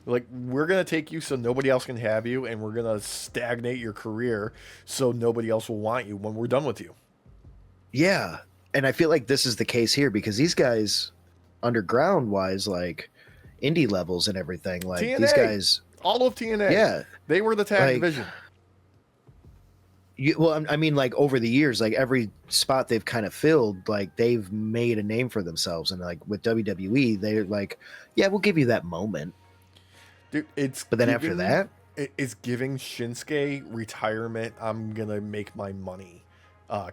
Like, we're going to take you so nobody else can have you, and we're going to stagnate your career so nobody else will want you when we're done with you. Yeah. And I feel like this is the case here because these guys, underground-wise, like, indie levels and everything, like, TNA, these guys... all of TNA. Yeah. They were the tag division. I mean, like, over the years, like, every spot they've kind of filled, like, they've made a name for themselves. And, like, with WWE, they're like, yeah, we'll give you that moment. Dude, but then after that, it's giving Shinsuke retirement. I'm gonna make my money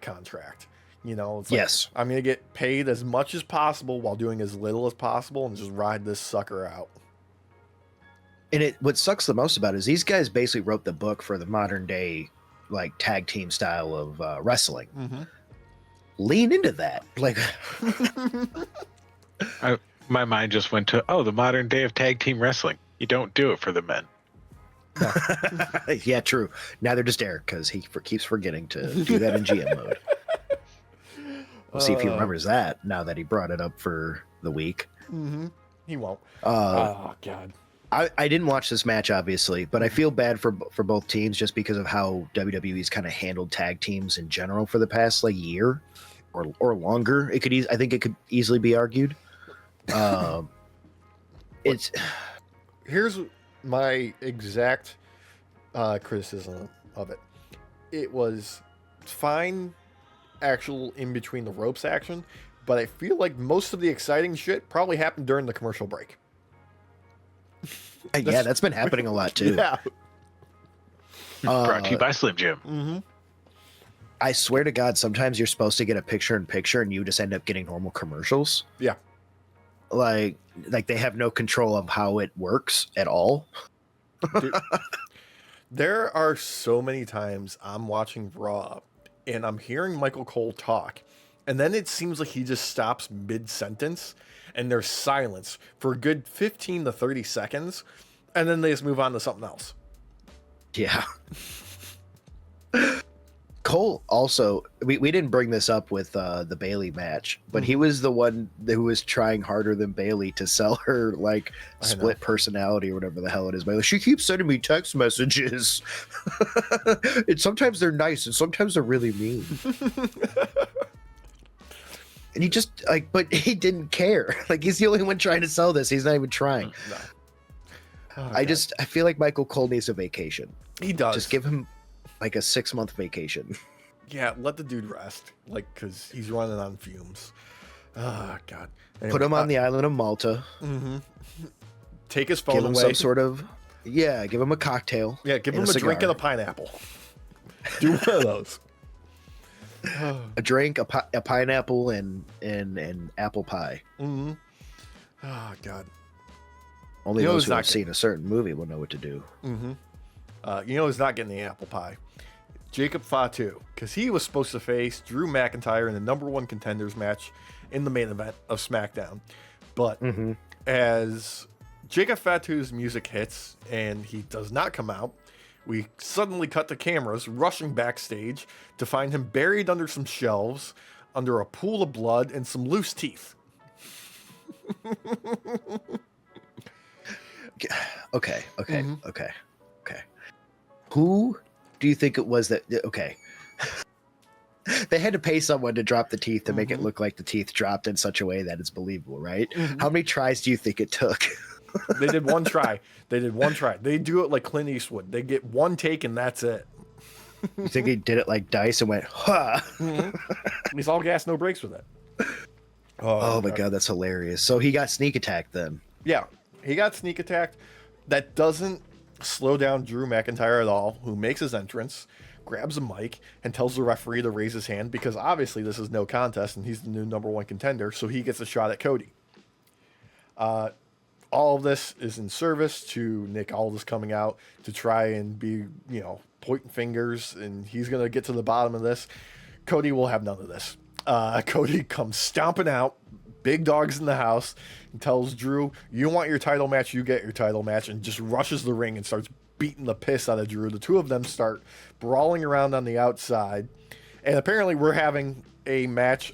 contract. You know, it's like, yes, I'm gonna get paid as much as possible while doing as little as possible and just ride this sucker out. And what sucks the most about it is these guys basically wrote the book for the modern day like tag team style of wrestling. Mm-hmm. Lean into that. Like My mind just went to, the modern day of tag team wrestling. You don't do it for the men. No. yeah, true. Neither does Derek because he keeps forgetting to do that in GM mode. We'll see if he remembers that now that he brought it up for the week. Mm-hmm. He won't. Oh God. I didn't watch this match obviously, but I feel bad for both teams just because of how WWE's kind of handled tag teams in general for the past like year or longer. I think it could easily be argued. It's Here's my exact criticism of it. It was fine, actual in between the ropes action, but I feel like most of the exciting shit probably happened during the commercial break. yeah, that's been happening a lot too. Yeah. Brought to you by Slim Jim. Mm-hmm. I swear to God, sometimes you're supposed to get a picture-in-picture and you just end up getting normal commercials. Yeah. Like they have no control of how it works at all. Dude, there are so many times I'm watching Raw and I'm hearing Michael Cole talk, and then it seems like he just stops mid-sentence and there's silence for a good 15 to 30 seconds, and then they just move on to something else. Yeah. Cole also, we didn't bring this up with the Bailey match, but he was the one who was trying harder than Bailey to sell her like split personality or whatever the hell it is. But she keeps sending me text messages. And sometimes they're nice and sometimes they're really mean. And he just but he didn't care. Like he's the only one trying to sell this. He's not even trying. No. Oh, I feel like Michael Cole needs a vacation. He does. Just give him like a 6-month vacation. Yeah, let the dude rest. Like, because he's running on fumes. Oh, God. Anyway, Put him on the island of Malta. Mm-hmm. Take his phone Give him away. some sort of... Yeah, give him a cocktail. Yeah, give him and a drink and cigar. a pineapple. Do one of those. A drink, a pineapple, and apple pie. Mm-hmm. Oh, God. Only You know those who's who not have seen a certain movie will know what to do. Mm-hmm. You know who's not getting the apple pie? Jacob Fatu, because he was supposed to face Drew McIntyre in the number one contenders match in the main event of SmackDown. But as Jacob Fatu's music hits and he does not come out, we suddenly cut the cameras rushing backstage to find him buried under some shelves, under a pool of blood and some loose teeth. Okay. Who do you think it was that... Okay. They had to pay someone to drop the teeth to make it look like the teeth dropped in such a way that it's believable, right? How many tries do you think it took? They did one try. They do it like Clint Eastwood. They get one take and that's it. You think he did it like dice and went, huh? He's all gas, no brakes with it. Oh my God, that's hilarious. So he got sneak attacked then. Yeah, he got sneak attacked. That doesn't slow down Drew McIntyre at all, who makes his entrance, grabs a mic, and tells the referee to raise his hand because obviously this is no contest and he's the new number one contender, so he gets a shot at Cody. All of this is in service to Nick Aldis coming out to try and be, pointing fingers, and he's going to get to the bottom of this. Cody will have none of this. Cody comes stomping out, big dogs in the house, and tells Drew, you want your title match, you get your title match, and just rushes the ring and starts beating the piss out of Drew. The two of them start brawling around on the outside, and apparently we're having a match.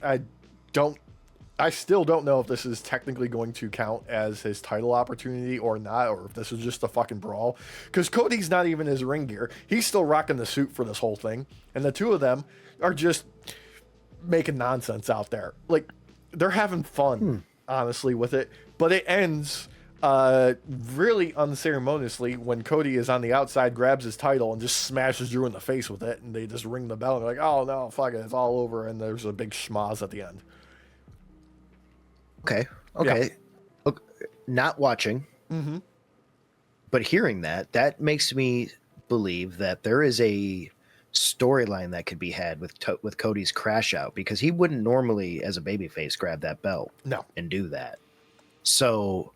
I still don't know if this is technically going to count as his title opportunity or not, or if this is just a fucking brawl, because Cody's not even his ring gear. He's still rocking the suit for this whole thing, and the two of them are just making nonsense out there. Like, they're having fun, honestly, with it, but it ends really unceremoniously when Cody is on the outside, grabs his title, and just smashes Drew in the face with it, and they just ring the bell, and they're like, oh no, fuck it, it's all over, and there's a big schmoz at the end. Okay. Yeah. Look, not watching, but hearing that makes me believe that there is a storyline that could be had with Cody's crash out, because he wouldn't normally, as a babyface, grab that belt No. and do that. So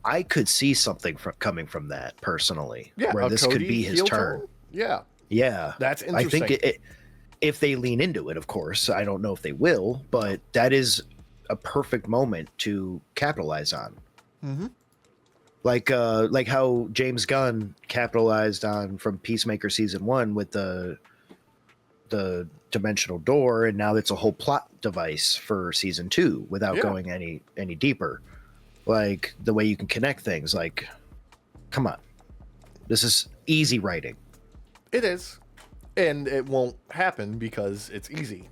I could see something coming from that personally, Yeah, where this Cody could be his heel turn. Yeah, Yeah, that's I interesting. think if they lean into it, of course. I don't know if they will, but that is a perfect moment to capitalize on. Mm-hmm. Like how James Gunn capitalized on from Peacemaker season 1 with the dimensional door, and now it's a whole plot device for season 2 without going any deeper. Like the way you can connect things. Like, come on, this is easy writing. It is, and it won't happen because it's easy,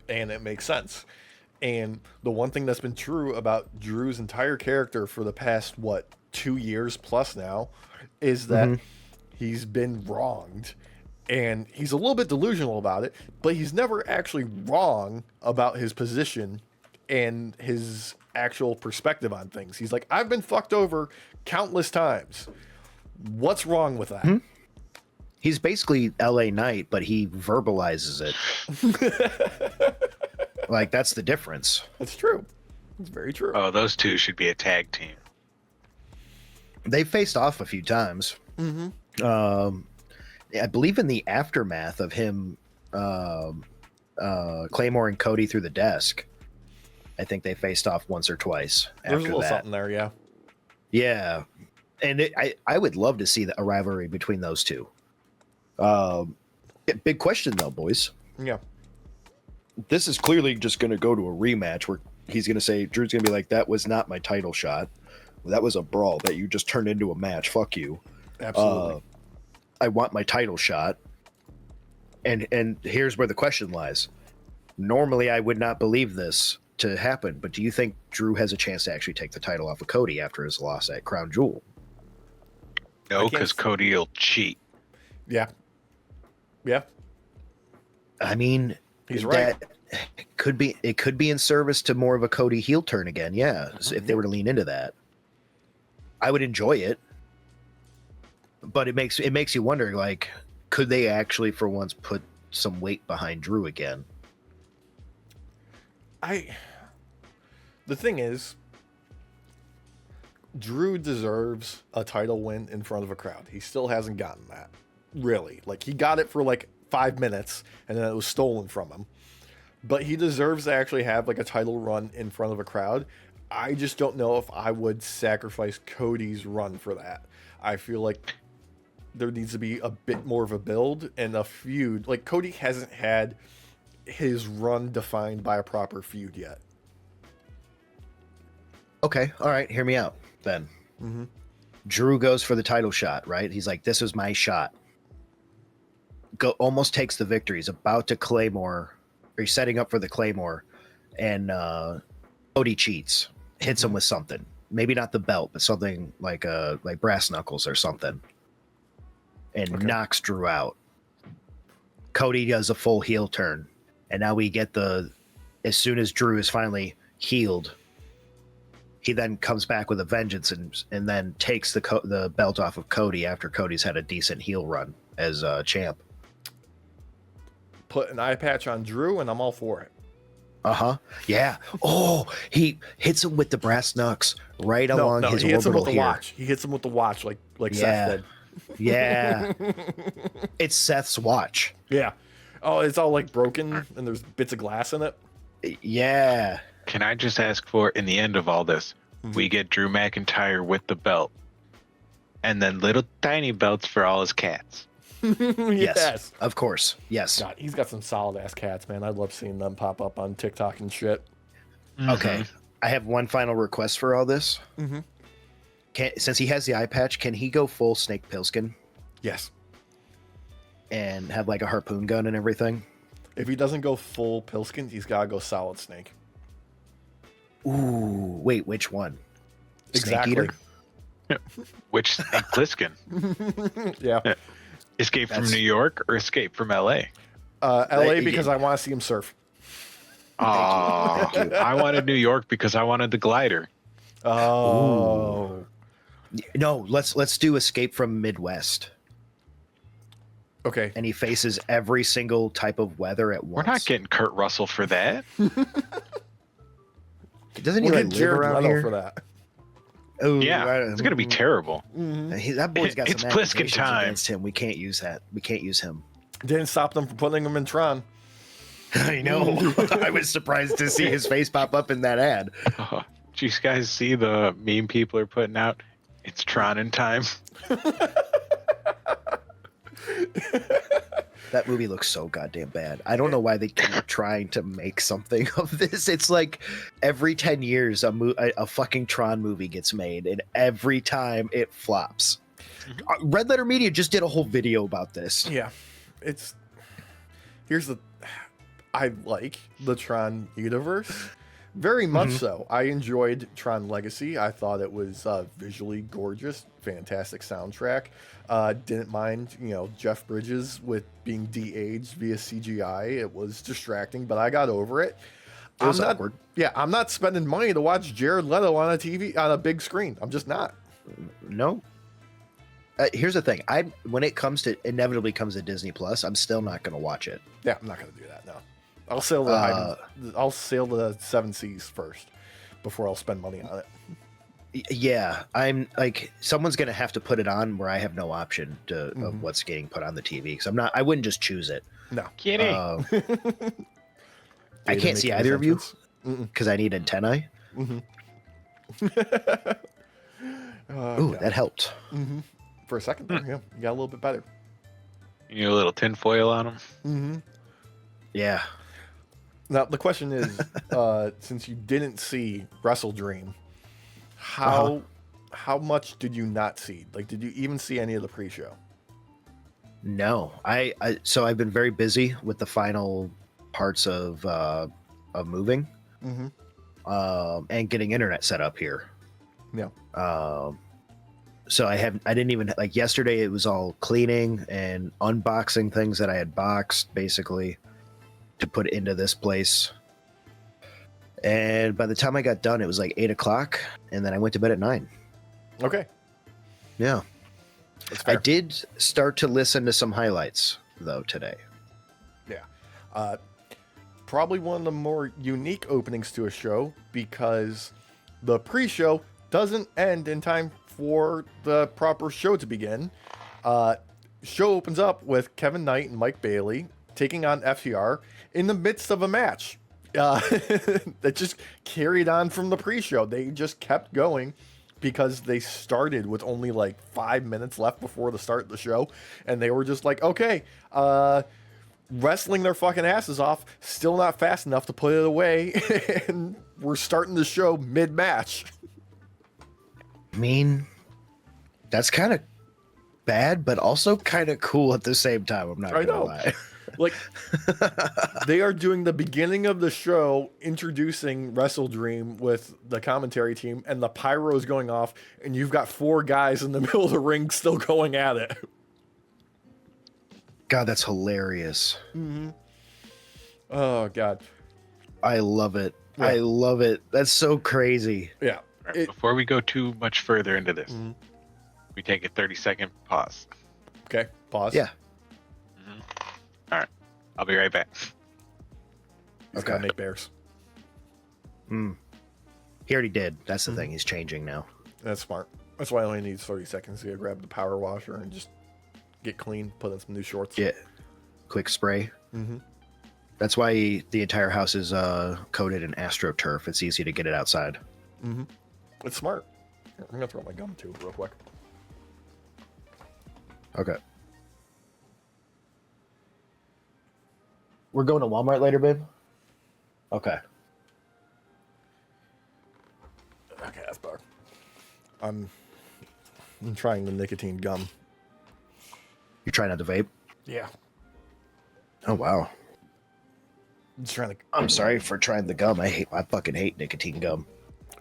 and it makes sense. And the one thing that's been true about Drew's entire character for the past 2 years plus now is that he's been wronged, and he's a little bit delusional about it, but he's never actually wrong about his position and his actual perspective on things. He's like, I've been fucked over countless times. What's wrong with that? He's basically LA Knight, but he verbalizes it. Like, that's the difference. That's true. It's very true. Oh, those two should be a tag team. They faced off a few times. I believe in the aftermath of him, Claymore and Cody through the desk, I think they faced off once or twice. There's a after little that. something there, yeah. Yeah, and I would love to see a rivalry between those two. Big question though, boys. Yeah. This is clearly just going to go to a rematch where he's going to say, Drew's going to be like, that was not my title shot. That was a brawl that you just turned into a match. Fuck you. Absolutely. I want my title shot. And here's where the question lies. Normally, I would not believe this to happen, but do you think Drew has a chance to actually take the title off of Cody after his loss at Crown Jewel? No, because Cody will cheat. Yeah. Yeah. I mean, he's right. It could be in service to more of a Cody heel turn again. Yeah, if they were to lean into that, I would enjoy it. But it makes you wonder, like, could they actually for once put some weight behind Drew again? The thing is, Drew deserves a title win in front of a crowd. He still hasn't gotten that, really. Like, he got it for like 5 minutes, and then it was stolen from him. But he deserves to actually have like a title run in front of a crowd. I just don't know if I would sacrifice Cody's run for that. I feel like there needs to be a bit more of a build and a feud. Like, Cody hasn't had his run defined by a proper feud yet. Okay, all right, hear me out then. Drew goes for the title shot, right? He's like, this is my shot. Almost takes the victory. He's about to Claymore, or he's setting up for the Claymore, and Cody cheats, hits him with something. Maybe not the belt, but something like brass knuckles or something, and knocks Drew out. Cody does a full heel turn, and now we get as soon as Drew is finally healed, he then comes back with a vengeance and then takes the belt off of Cody after Cody's had a decent heel run as champ. Put an eye patch on Drew, and I'm all for it. Yeah. Oh, he hits him with the brass knucks right along his he hits him orbital with the here. watch. He hits him with the watch, like Seth did. Yeah. It's Seth's watch. Yeah. Oh, it's all like broken, and there's bits of glass in it. Yeah. Can I just ask for, in the end of all this, we get Drew McIntyre with the belt, and then little tiny belts for all his cats. Yes, of course. Yes. God, he's got some solid ass cats, man. I love seeing them pop up on TikTok and shit. Okay. I have one final request for all this. Since he has the eye patch, can he go full Snake Plissken Yes. and have like a harpoon gun and everything? If he doesn't go full Plissken, he's got to go Solid Snake. Ooh, wait, which one? Exactly. Snake Eater? Which Snake Plissken? Yeah. Escape from New York or Escape from LA? LA, because I want to see him surf. Oh, I wanted New York because I wanted the glider. Oh. No, let's do Escape from Midwest. Okay. And he faces every single type of weather at once. We're not getting Kurt Russell for that. Doesn't he We'll like get live Jared around Leto here? for that. Oh, Yeah, it's gonna be terrible. that boy's got It's some Pliskin accusations time. against him. We can't use that. We can't use him. Didn't stop them from putting him in Tron. I know. I was surprised to see his face pop up in that ad. Oh, do you guys see the meme people are putting out? It's Tron in time. That movie looks so goddamn bad. I don't know why they keep trying to make something of this. It's like every 10 years a fucking Tron movie gets made, and every time it flops. Red Letter Media just did a whole video about this. Yeah, I like the Tron universe very much so. I enjoyed Tron Legacy. I thought it was visually gorgeous, fantastic soundtrack. Didn't mind, Jeff Bridges with being de-aged via CGI. It was distracting, but I got over it. It was awkward. Yeah, I'm not spending money to watch Jared Leto on a big screen. I'm just not. No. Here's the thing. When it inevitably comes to Disney Plus, I'm still not going to watch it. Yeah, I'm not going to do that. No, I'll sail the seven seas first before I'll spend money on it. Yeah, I'm like, someone's going to have to put it on where I have no option of what's getting put on the TV, because I wouldn't just choose it. No, Kidding. I can't see either of you because I need antennae. Mm-hmm. Ooh, that helped. Mm-hmm. For a second there, yeah, you got a little bit better. You need a little tinfoil on them. Mm-hmm. Yeah. Now the question is, since you didn't see WrestleDream, how much did you not see? Like, did you even see any of the pre-show? No, so I've been very busy with the final parts of moving, and getting internet set up here. Yeah. So I didn't even, like, yesterday it was all cleaning and unboxing things that I had boxed, basically, to put into this place. And by the time I got done, it was like 8 o'clock, and then I went to bed at 9. Okay. Yeah. That's fair. I did start to listen to some highlights, though, today. Yeah. Probably one of the more unique openings to a show, because the pre-show doesn't end in time for the proper show to begin. Show opens up with Kevin Knight and Mike Bailey taking on FTR in the midst of a match that just carried on from the pre-show. They just kept going because they started with only like 5 minutes left before the start of the show, and they were just like, okay, wrestling their fucking asses off, still not fast enough to put it away, and we're starting the show mid-match. I mean, that's kind of bad, but also kind of cool at the same time. I'm not going to lie. Like, they are doing the beginning of the show, introducing WrestleDream with the commentary team, and the pyro's going off, and you've got 4 guys in the middle of the ring still going at it. God, that's hilarious. Mm-hmm. Oh, God. I love it. Yeah. I love it. That's so crazy. Yeah. Right, before we go too much further into this, we take a 30-second pause. Okay, pause. Yeah. All right, I'll be right back. He's got to make bears. He already did. That's the thing. He's changing now. That's smart. That's why I only need 30 seconds to grab the power washer and just get clean, put in some new shorts. Yeah. Quick spray. Mm-hmm. That's why the entire house is coated in AstroTurf. It's easy to get it outside. Mm-hmm. It's smart. Here, I'm going to throw my gum too real quick. Okay. We're going to Walmart later, babe? Okay. Okay, that's better. I'm trying the nicotine gum. You're trying not to vape? Yeah. Oh, wow. I'm just trying to... I'm sorry for trying the gum. I fucking hate nicotine gum.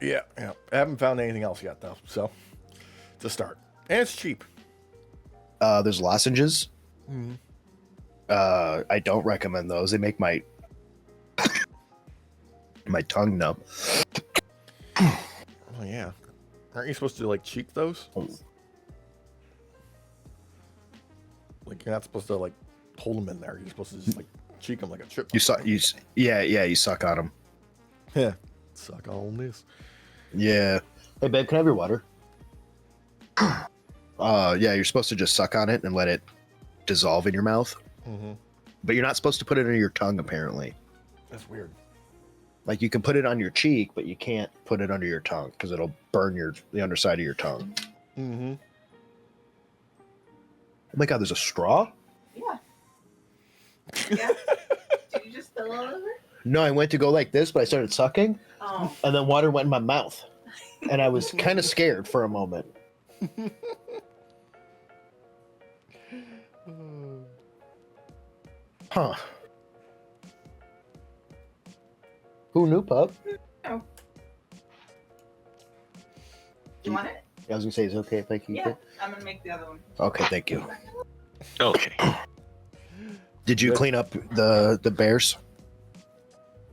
Yeah. I haven't found anything else yet, though, so it's a start. And it's cheap. There's lozenges. I don't recommend those. They make my tongue numb. Oh, yeah. Aren't you supposed to, like, cheek those? Like, you're not supposed to, like, hold them in there. You're supposed to just, like, cheek them like a chip. You suck on them. Yeah. Suck on this. Yeah. Hey, babe, can I have your water? Yeah, you're supposed to just suck on it and let it dissolve in your mouth. Mm-hmm. But you're not supposed to put it under your tongue, apparently. That's weird. Like, you can put it on your cheek, but you can't put it under your tongue because it'll burn the underside of your tongue. Mm-hmm. Oh my god, there's a straw? Yeah. Yeah. Did you just spill all over? No, I went to go like this, but I started sucking, Oh. and then water went in my mouth. And I was kind of scared for a moment. Huh. Who knew, pup? Oh. You want it? I was gonna say, is it okay if I keep Yeah. it? I'm gonna make the other one. Okay, thank you. Okay. Did you clean up the bears?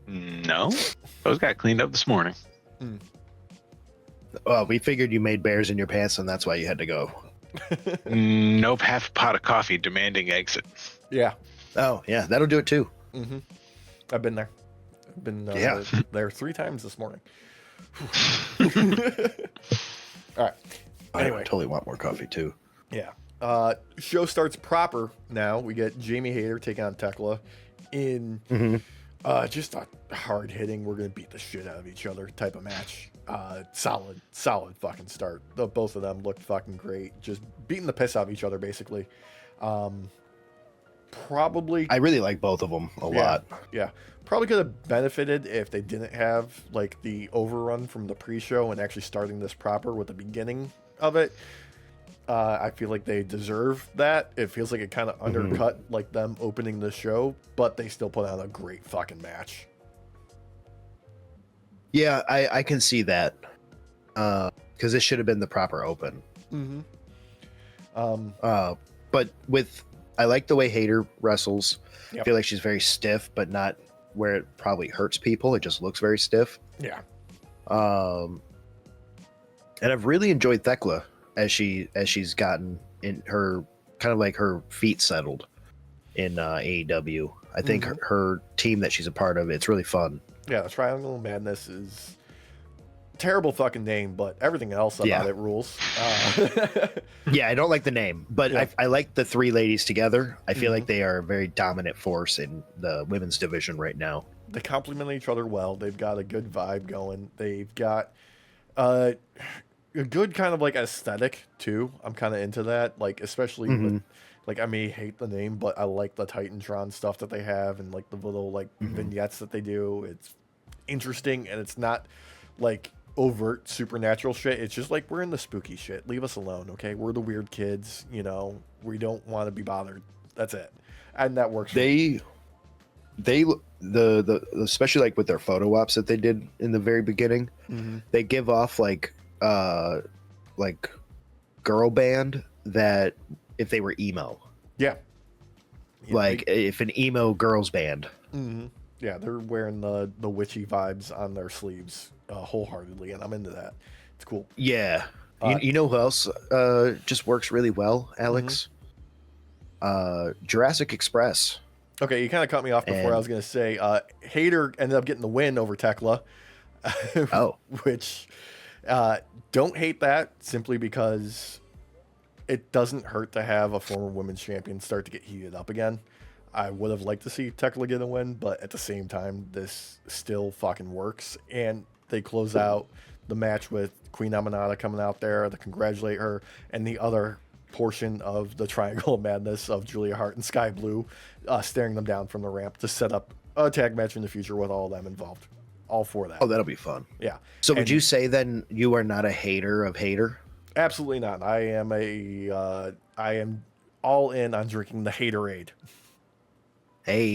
No, those got cleaned up this morning. Well, we figured you made bears in your pants, and that's why you had to go. Nope, half a pot of coffee demanding exit. Yeah. Oh, yeah, that'll do it too. Mm-hmm. I've been there. I've been there 3 times this morning. All right. Anyway. I totally want more coffee too. Yeah. Show starts proper now. We get Jamie Hayter taking on Tekla in just a hard hitting, we're going to beat the shit out of each other type of match. Solid fucking start. Both of them looked fucking great. Just beating the piss out of each other, basically. Probably. I really like both of them a lot. Yeah. Probably could have benefited if they didn't have like the overrun from the pre-show and actually starting this proper with the beginning of it. I feel like they deserve that. It feels like it kind of undercut like them opening the show, but they still put on a great fucking match. Yeah, I can see that. Because it should have been the proper open. But I like the way Hayter wrestles. Yep. I feel like she's very stiff, but not where it probably hurts people. It just looks very stiff. Yeah. And I've really enjoyed Thekla as she's gotten in her kind of like her feet settled in AEW. I think her team that she's a part of, it's really fun. Yeah, the Triangle of Madness is terrible fucking name, but everything else about it rules. Yeah, I don't like the name, but Yeah. I like the 3 ladies together. I feel like they are a very dominant force in the women's division right now. They complement each other well. They've got a good vibe going. They've got a good kind of like aesthetic too. I'm kind of into that, like especially with, like I may hate the name, but I like the Titantron stuff that they have and like the little like vignettes that they do. It's interesting and it's not like overt supernatural shit. It's just like we're in the spooky shit. Leave us alone, okay? We're the weird kids, you know. We don't want to be bothered. That's it, and that works. The especially like with their photo ops that they did in the very beginning, they give off like girl band that if they were emo, yeah, like if an emo girls band. Yeah, they're wearing the witchy vibes on their sleeves wholeheartedly, and I'm into that. It's cool. Yeah. You know who else just works really well, Alex? Jurassic Express. Okay, you kind of cut me off before And- I was going to say Hayter ended up getting the win over Tekla. Oh. Which don't hate that simply because it doesn't hurt to have a former women's champion start to get heated up again. I would have liked to see Tekla get a win, but at the same time, this still fucking works. And they close out the match with Queen Aminata coming out there to congratulate her, and the other portion of the Triangle of Madness of Julia Hart and Sky Blue staring them down from the ramp to set up a tag match in the future with all of them involved. All for that. Oh, that'll be fun. Yeah. So would And- you say then you are not a hater of Hayter? Absolutely not. I am all in on drinking the Haterade. Hey.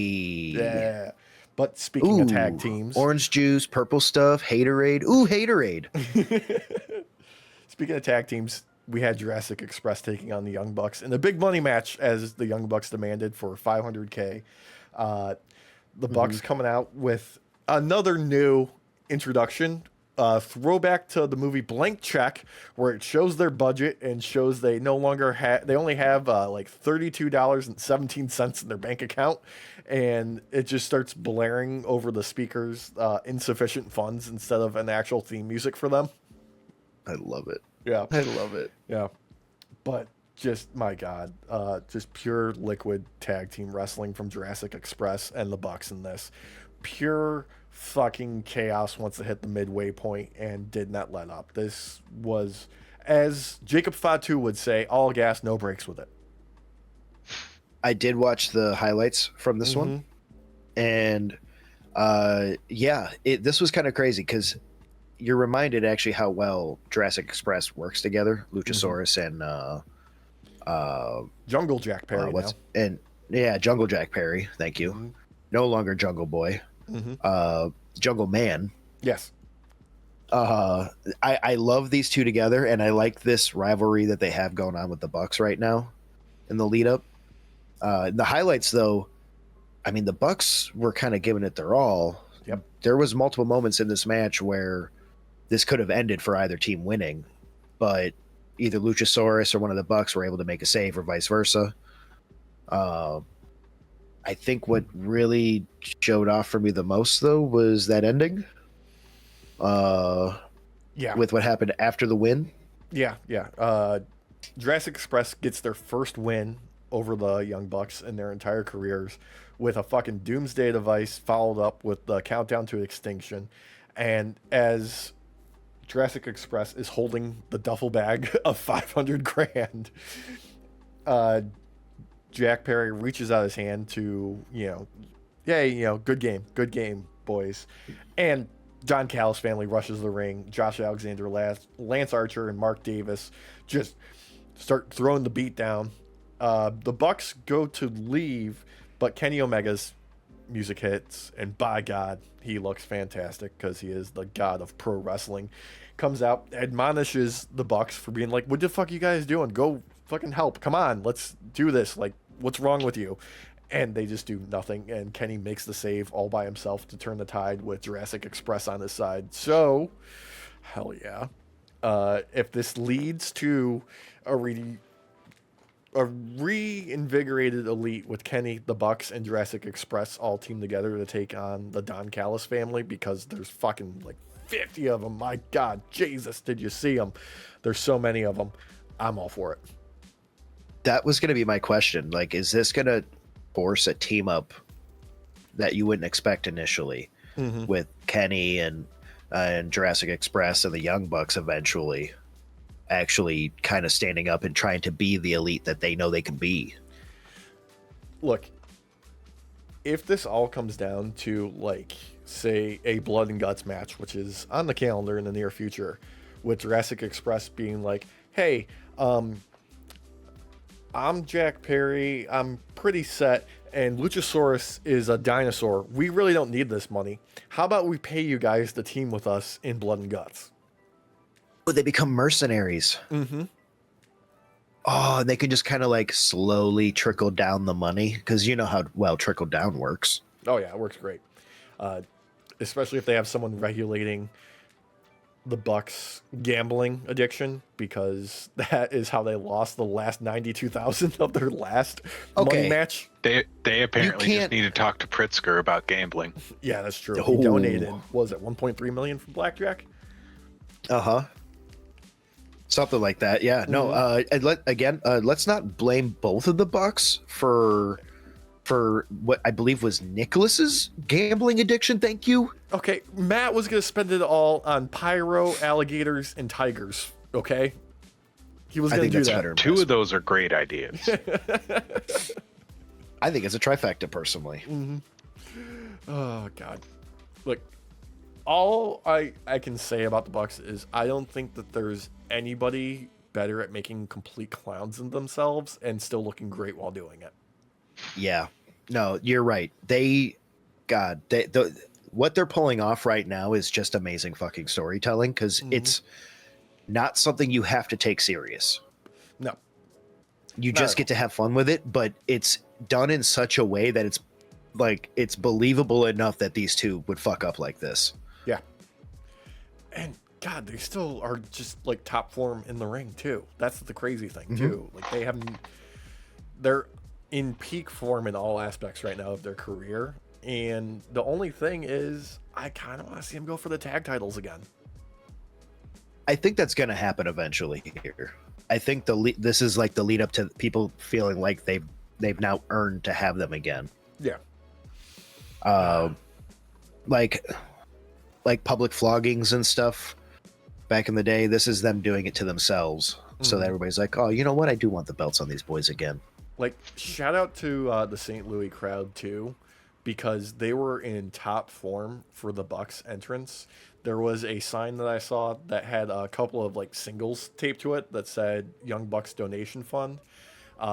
Yeah. But speaking of tag teams, Orange juice, purple stuff, Haterade. Ooh, Haterade. speaking of tag teams, we had Jurassic Express taking on the Young Bucks in a big money match as the Young Bucks demanded for $500K. The Bucks coming out with another new introduction, throwback to the movie Blank Check, where it shows their budget and shows they no longer have, they only have like $32.17 in their bank account, and it just starts blaring over the speakers insufficient funds instead of an actual theme music for them. I love it. Yeah. I love it. Yeah. But just, my God, just pure liquid tag team wrestling from Jurassic Express and the Bucks in this. Pure fucking chaos once it hit the midway point and did not let up. This was, as Jacob Fatu would say, all gas, no brakes with it. I did watch the highlights from this one, and this was kind of crazy because you're reminded actually how well Jurassic Express works together. Luchasaurus and Jungle Jack Perry Jungle Jack Perry. Thank you. No longer Jungle Boy. Jungle Man. Yes. I love these two together, and I like this rivalry that they have going on with the Bucks right now in the lead up. The highlights, though, I mean, the Bucks were kind of giving it their all. Yep. There was multiple moments in this match where this could have ended for either team winning, but either Luchasaurus or one of the Bucks were able to make a save or vice versa. I think what really showed off for me the most, though, was that ending. With what happened after the win. Yeah. Jurassic Express gets their first win over the Young Bucks in their entire careers with a fucking doomsday device followed up with the countdown to extinction. And as Jurassic Express is holding the duffel bag of 500 grand, Jack Perry reaches out his hand to, good game, boys. And Don Callis family rushes the ring. Josh Alexander, Lance Archer, and Mark Davis just start throwing the beat down. The Bucks go to leave, but Kenny Omega's music hits, and by God, he looks fantastic because he is the god of pro wrestling. Comes out, admonishes the Bucks for being like, "What the fuck are you guys doing? Go fucking help! Come on, let's do this! Like, what's wrong with you?" And they just do nothing, and Kenny makes the save all by himself to turn the tide with Jurassic Express on his side. So, hell yeah. If this leads to a reinvigorated Elite with Kenny, the Bucks, and Jurassic Express all team together to take on the Don Callis family, because there's fucking like 50 of them. My God, Jesus, did you see them? There's so many of them. I'm all for it. That was going to be my question. Like, is this going to force a team up that you wouldn't expect initially with Kenny and Jurassic Express and the Young Bucks eventually actually kind of standing up and trying to be the Elite that they know they can be? Look, if this all comes down to, like, say, a blood and guts match, which is on the calendar in the near future, with Jurassic Express being like, hey, I'm Jack Perry, I'm pretty set, and Luchasaurus is a dinosaur. We really don't need this money. How about we pay you guys to team with us in blood and guts? Oh, they become mercenaries. Mm-hmm. Oh, and they can just kind of like slowly trickle down the money, because you know how well trickle down works. Oh yeah, it works great. Especially if they have someone regulating the Bucks' gambling addiction, because that is how they lost the last 92,000 of their last money match. They apparently just need to talk to Pritzker about gambling. Yeah, that's true. He donated, what was it, 1.3 million from blackjack? Something like that. Yeah. No. Let's not blame both of the Bucks for what I believe was Nicholas's gambling addiction. Thank you. Okay, Matt was gonna spend it all on pyro, alligators, and tigers. Okay, he was gonna do that. Two of those are great ideas. I think it's a trifecta, personally. Oh God, look, all I can say about the Bucks is I don't think that there's anybody better at making complete clowns of themselves and still looking great while doing it. Yeah, no, you're right. What they're pulling off right now is just amazing fucking storytelling, because it's not something you have to take serious. No. You just get to have fun with it, but it's done in such a way that it's believable enough that these two would fuck up like this. Yeah. And God, they still are just like top form in the ring too. That's the crazy thing too. Like they're in peak form in all aspects right now of their career. And the only thing is, I kind of want to see him go for the tag titles again. I think that's going to happen eventually here. I think this is like the lead up to people feeling like they've now earned to have them again. Yeah. Like public floggings and stuff back in the day. This is them doing it to themselves, so that everybody's like, oh, you know what? I do want the belts on these boys again. Like, shout out to the St. Louis crowd too, because they were in top form for the Bucks entrance. There was a sign that I saw that had a couple of like singles taped to it that said Young Bucks Donation Fund.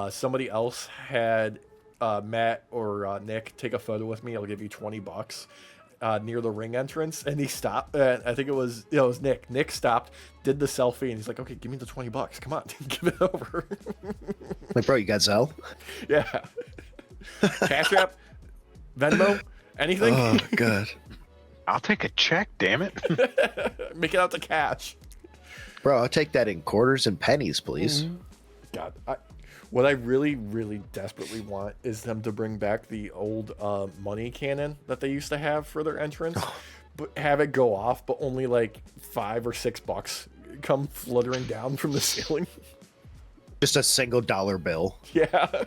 Somebody else had Matt or Nick take a photo with me. I'll give you $20 near the ring entrance, and he stopped. I think it was Nick. Nick stopped, did the selfie, and he's like, "Okay, give me the $20. Come on, give it over." Like, bro, you got Zelle? Yeah. Cash App, Venmo, anything. Oh god. I'll take a check, damn it. Make it out to cash. Bro, I'll take that in quarters and pennies, please. God, what I really, really desperately want is them to bring back the old money cannon that they used to have for their entrance, but have it go off, but only like $5 or $6 come fluttering down from the ceiling. Just a single dollar bill. Yeah.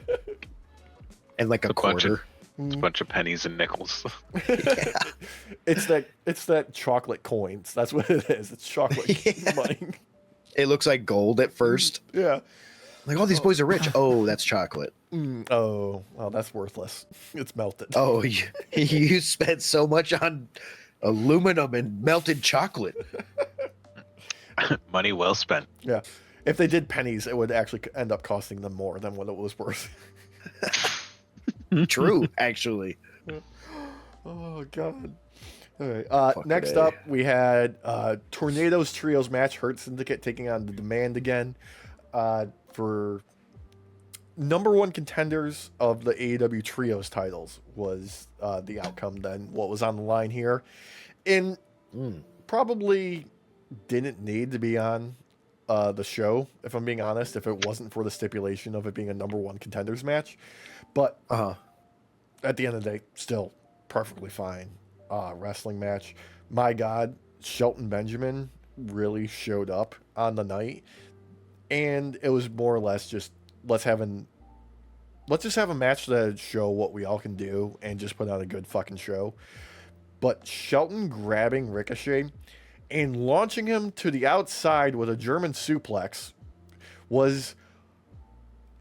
And like a quarter. It's a bunch of pennies and nickels. Yeah. It's that chocolate coins. That's what it is. It's chocolate money. It looks like gold at first. Yeah. Like, oh, these boys are rich. Oh, that's chocolate. Oh, well, that's worthless. It's melted. Oh, you spent so much on aluminum and melted chocolate. Money well spent. Yeah. If they did pennies, it would actually end up costing them more than what it was worth. True, actually. Oh, God. All right. Next up, we had Tornadoes Trios match. Hurt Syndicate taking on the Demand again for number one contenders of the AEW Trios titles was the outcome then. What was on the line here. And probably didn't need to be on the show, if I'm being honest, if it wasn't for the stipulation of it being a number one contenders match. But at the end of the day, still perfectly fine wrestling match. My God, Shelton Benjamin really showed up on the night, and it was more or less just let's just have a match to show what we all can do and just put on a good fucking show. But Shelton grabbing Ricochet and launching him to the outside with a German suplex was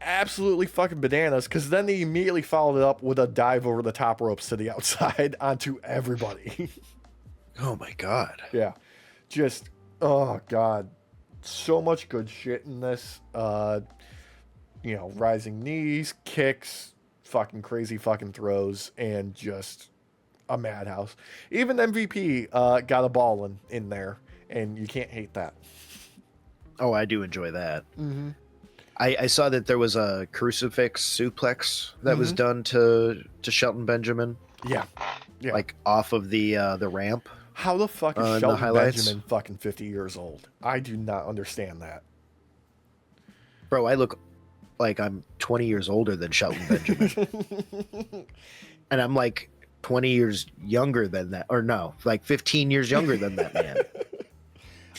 absolutely fucking bananas, because then they immediately followed it up with a dive over the top ropes to the outside onto everybody. Oh my god. Yeah. Just, oh god. So much good shit in this. Rising knees, kicks, fucking crazy fucking throws, and just a madhouse. Even MVP got a ball in there, and you can't hate that. Oh, I do enjoy that. Mm-hmm. I saw that there was a crucifix suplex that was done to Shelton Benjamin. Yeah. Like off of the ramp. How the fuck is the Shelton highlights? Benjamin fucking 50 years old? I do not understand that. Bro, I look like I'm 20 years older than Shelton Benjamin. And I'm like 20 years younger than that. Or no, like 15 years younger than that man.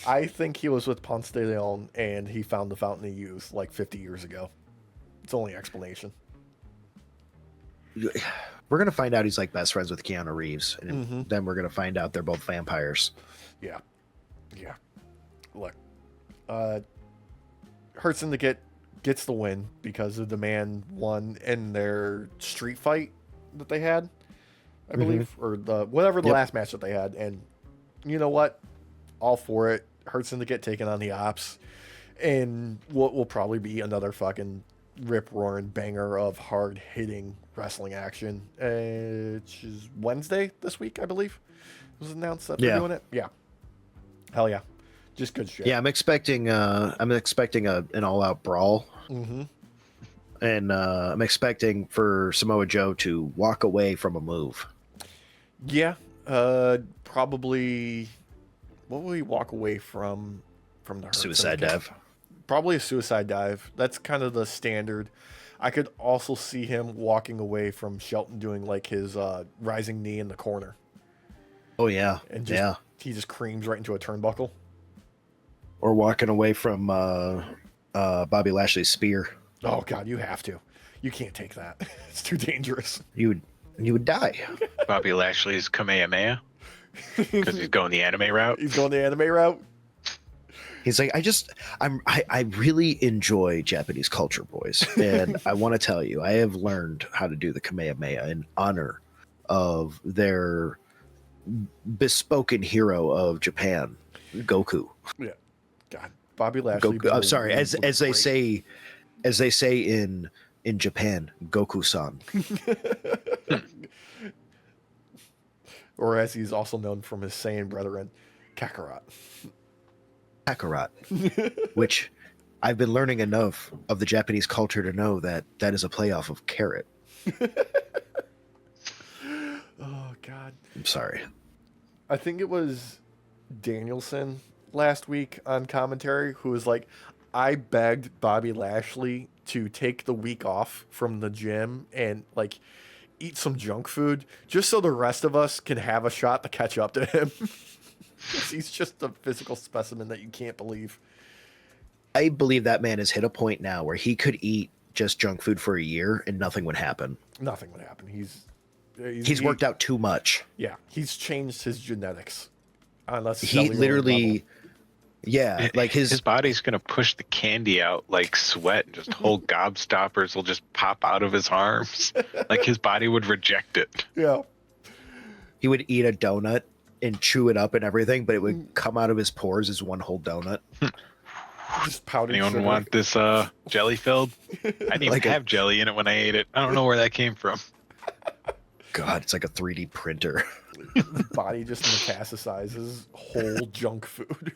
I think he was with Ponce de Leon and he found the Fountain of Youth like 50 years ago. It's the only explanation. We're going to find out he's like best friends with Keanu Reeves. And then we're going to find out they're both vampires. Yeah. Yeah. Look. Hurt Syndicate gets the win because the Demand won in their street fight that they had, I believe. Or the last match that they had. And you know what? All for it. Hurt Syndicate taking on the Ops. And what will probably be another fucking rip-roaring banger of hard-hitting wrestling action. Which is Wednesday this week, I believe. It was announced that they're doing it. Yeah. Hell yeah. Just good shit. Yeah, I'm expecting an all-out brawl. And I'm expecting for Samoa Joe to walk away from a move. Yeah. Probably... What will he walk away from the Hurt Suicide Syndicate? dive. Probably a suicide dive. That's kind of the standard. I could also see him walking away from Shelton doing like his rising knee in the corner. Oh yeah. And he just creams right into a turnbuckle. Or walking away from Bobby Lashley's spear. Oh God, you have to. You can't take that. It's too dangerous. You would die. Bobby Lashley's Kamehameha because he's going the anime route. He's going the anime route. He's like, I really enjoy Japanese culture, boys, and I want to tell you, I have learned how to do the Kamehameha in honor of their bespoken hero of Japan, Goku. Yeah, God, Bobby Lashley. Goku. I'm sorry, as they great. say in Japan, Goku-san. Or as he's also known from his Saiyan brethren, Kakarot. Kakarot, which I've been learning enough of the Japanese culture to know that is a playoff of carrot. Oh God. I'm sorry. I think it was Danielson last week on commentary who was like, I begged Bobby Lashley to take the week off from the gym and like eat some junk food just so the rest of us can have a shot to catch up to him. He's just a physical specimen that you can't believe. I believe that man has hit a point now where he could eat just junk food for a year and nothing would happen. Nothing would happen. He's worked out too much. Yeah, he's changed his genetics. Unless He literally, yeah, like his body's gonna push the candy out like sweat, and just whole gobstoppers will just pop out of his arms. Like his body would reject it. Yeah. He would eat a donut and chew it up and everything, but it would come out of his pores as one whole donut. Just powdered Anyone sugar. want this jelly filled? I didn't even have jelly in it when I ate it. I don't know where that came from. God, it's like a 3D printer. His body just metastasizes whole junk food.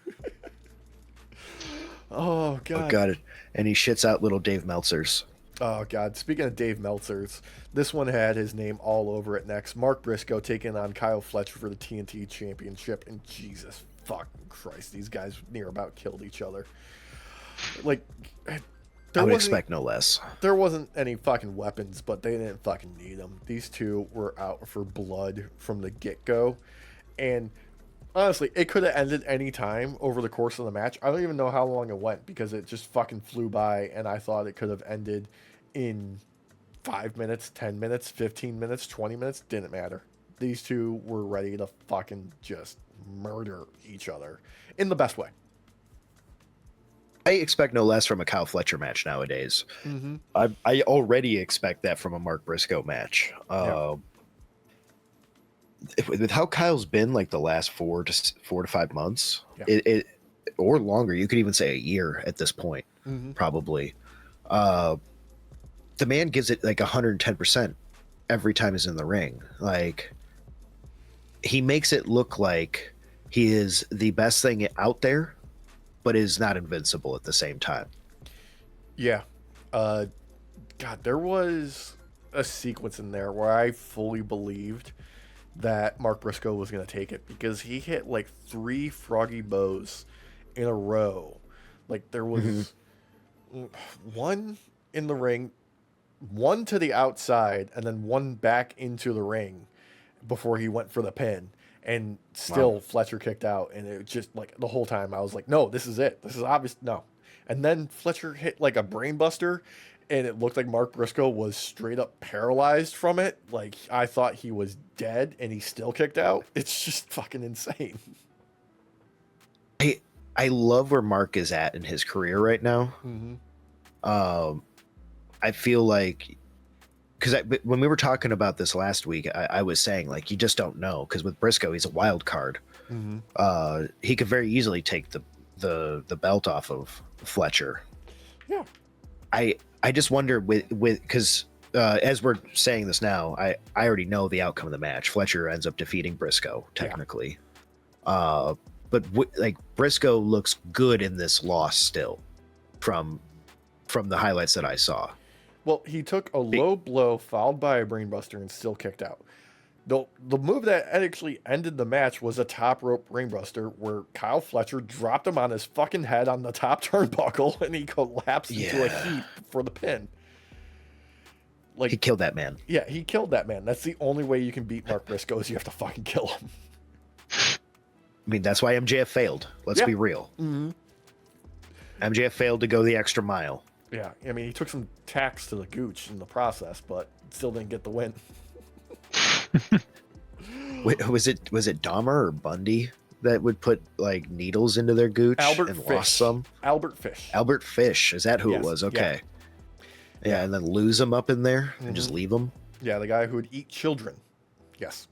Oh God. Oh God, and he shits out little Dave Meltzers. Oh God. Speaking of Dave Meltzers, this one had his name all over it next. Mark Briscoe taking on Kyle Fletcher for the TNT Championship, and Jesus fucking Christ, these guys near about killed each other. Like, I would expect no less. There wasn't any fucking weapons, but they didn't fucking need them. These two were out for blood from the get-go. And honestly, it could have ended any time over the course of the match. I don't even know how long it went because it just fucking flew by, and I thought it could have ended in 5 minutes, 10 minutes, 15 minutes, 20 minutes. Didn't matter. These two were ready to fucking just murder each other in the best way. I expect no less from a Kyle Fletcher match nowadays. Mm-hmm. I already expect that from a Mark Briscoe match. With how Kyle's been like the last 4 to 5 months, it or longer, you could even say a year at this point, probably. The man gives it like 110% every time he's in the ring. Like, he makes it look like he is the best thing out there, but is not invincible at the same time. Yeah. God, there was a sequence in there where I fully believed that Mark Briscoe was going to take it because he hit like 3 froggy bows in a row. Like there was one in the ring, one to the outside, and then one back into the ring before he went for the pin. And still Fletcher kicked out, and it just like the whole time I was like, no, this is it. This is obvious. No. And then Fletcher hit like a brain buster, and it looked like Mark Briscoe was straight up paralyzed from it. Like I thought he was dead, and he still kicked out. It's just fucking insane. I love where Mark is at in his career right now. I feel like, because when we were talking about this last week, I was saying like you just don't know, because with Briscoe he's a wild card. He could very easily take the belt off of Fletcher. Yeah. I just wonder with because as we're saying this now, I already know the outcome of the match. Fletcher ends up defeating Briscoe technically. But like Briscoe looks good in this loss still from the highlights that I saw. Well, he took a low blow followed by a brainbuster and still kicked out. The move that actually ended the match was a top rope brainbuster where Kyle Fletcher dropped him on his fucking head on the top turnbuckle and he collapsed into a heap for the pin. Like, he killed that man. Yeah, he killed that man. That's the only way you can beat Mark Briscoe is you have to fucking kill him. I mean, that's why MJF failed. Let's be real. MJF failed to go the extra mile. Yeah, I mean, he took some tacks to the gooch in the process, but still didn't get the win. Wait, was it Dahmer or Bundy that would put like needles into their gooch Albert and Fish. lost some? Albert Fish. Albert Fish, is that who Yes, it was? yeah. Okay. Yeah, and then lose them up in there and just leave them. Yeah, the guy who would eat children. Yes.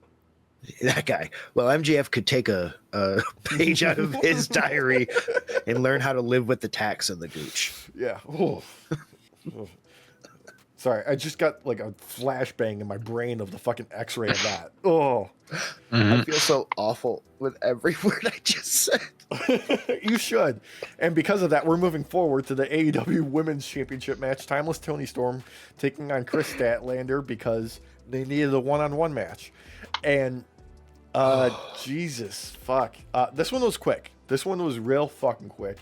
That guy. Well, MJF could take a page out of his diary and learn how to live with the tacks and the gooch. Yeah. Oh. Sorry, I just got like a flashbang in my brain of the fucking X-ray of that. Oh. I feel so awful with every word I just said. You should. And because of that, we're moving forward to the AEW Women's Championship match. Timeless Toni Storm taking on Chris Statlander because they needed a one-on-one match. And Jesus, fuck. This one was quick. This one was real fucking quick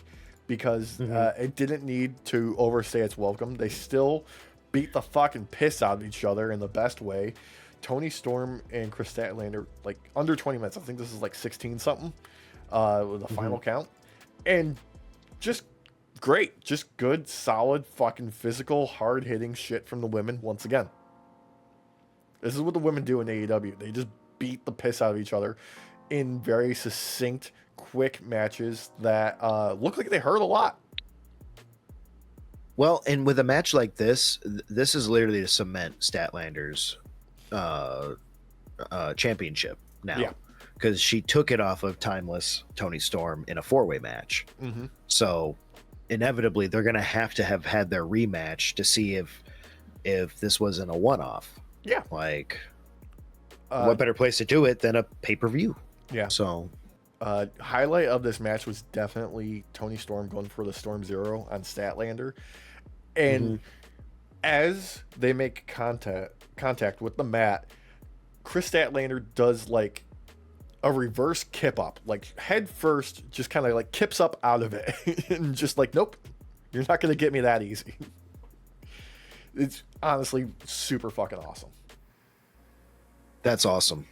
because it didn't need to overstay its welcome. They still beat the fucking piss out of each other in the best way. Toni Storm and Chris Statlander, like under 20 minutes. I think this is like 16 something with the final count. And just great. Just good, solid, fucking physical, hard hitting shit from the women once again. This is what the women do in AEW. They just beat the piss out of each other in very succinct, quick matches that look like they hurt a lot. Well, and with a match like this, this is literally to cement Statlander's championship now. Yeah. Because she took it off of Timeless Toni Storm in a 4-way match. Mm-hmm. So inevitably they're going to have had their rematch to see if this wasn't a one-off. Yeah. Like, what better place to do it than a pay-per-view? Yeah. So highlight of this match was definitely Toni Storm going for the Storm Zero on Statlander. And as they make contact with the mat, Chris Statlander does like a reverse kip up, like head first, just kind of like kips up out of it and just like, nope, you're not going to get me that easy. It's honestly super fucking awesome. that's awesome.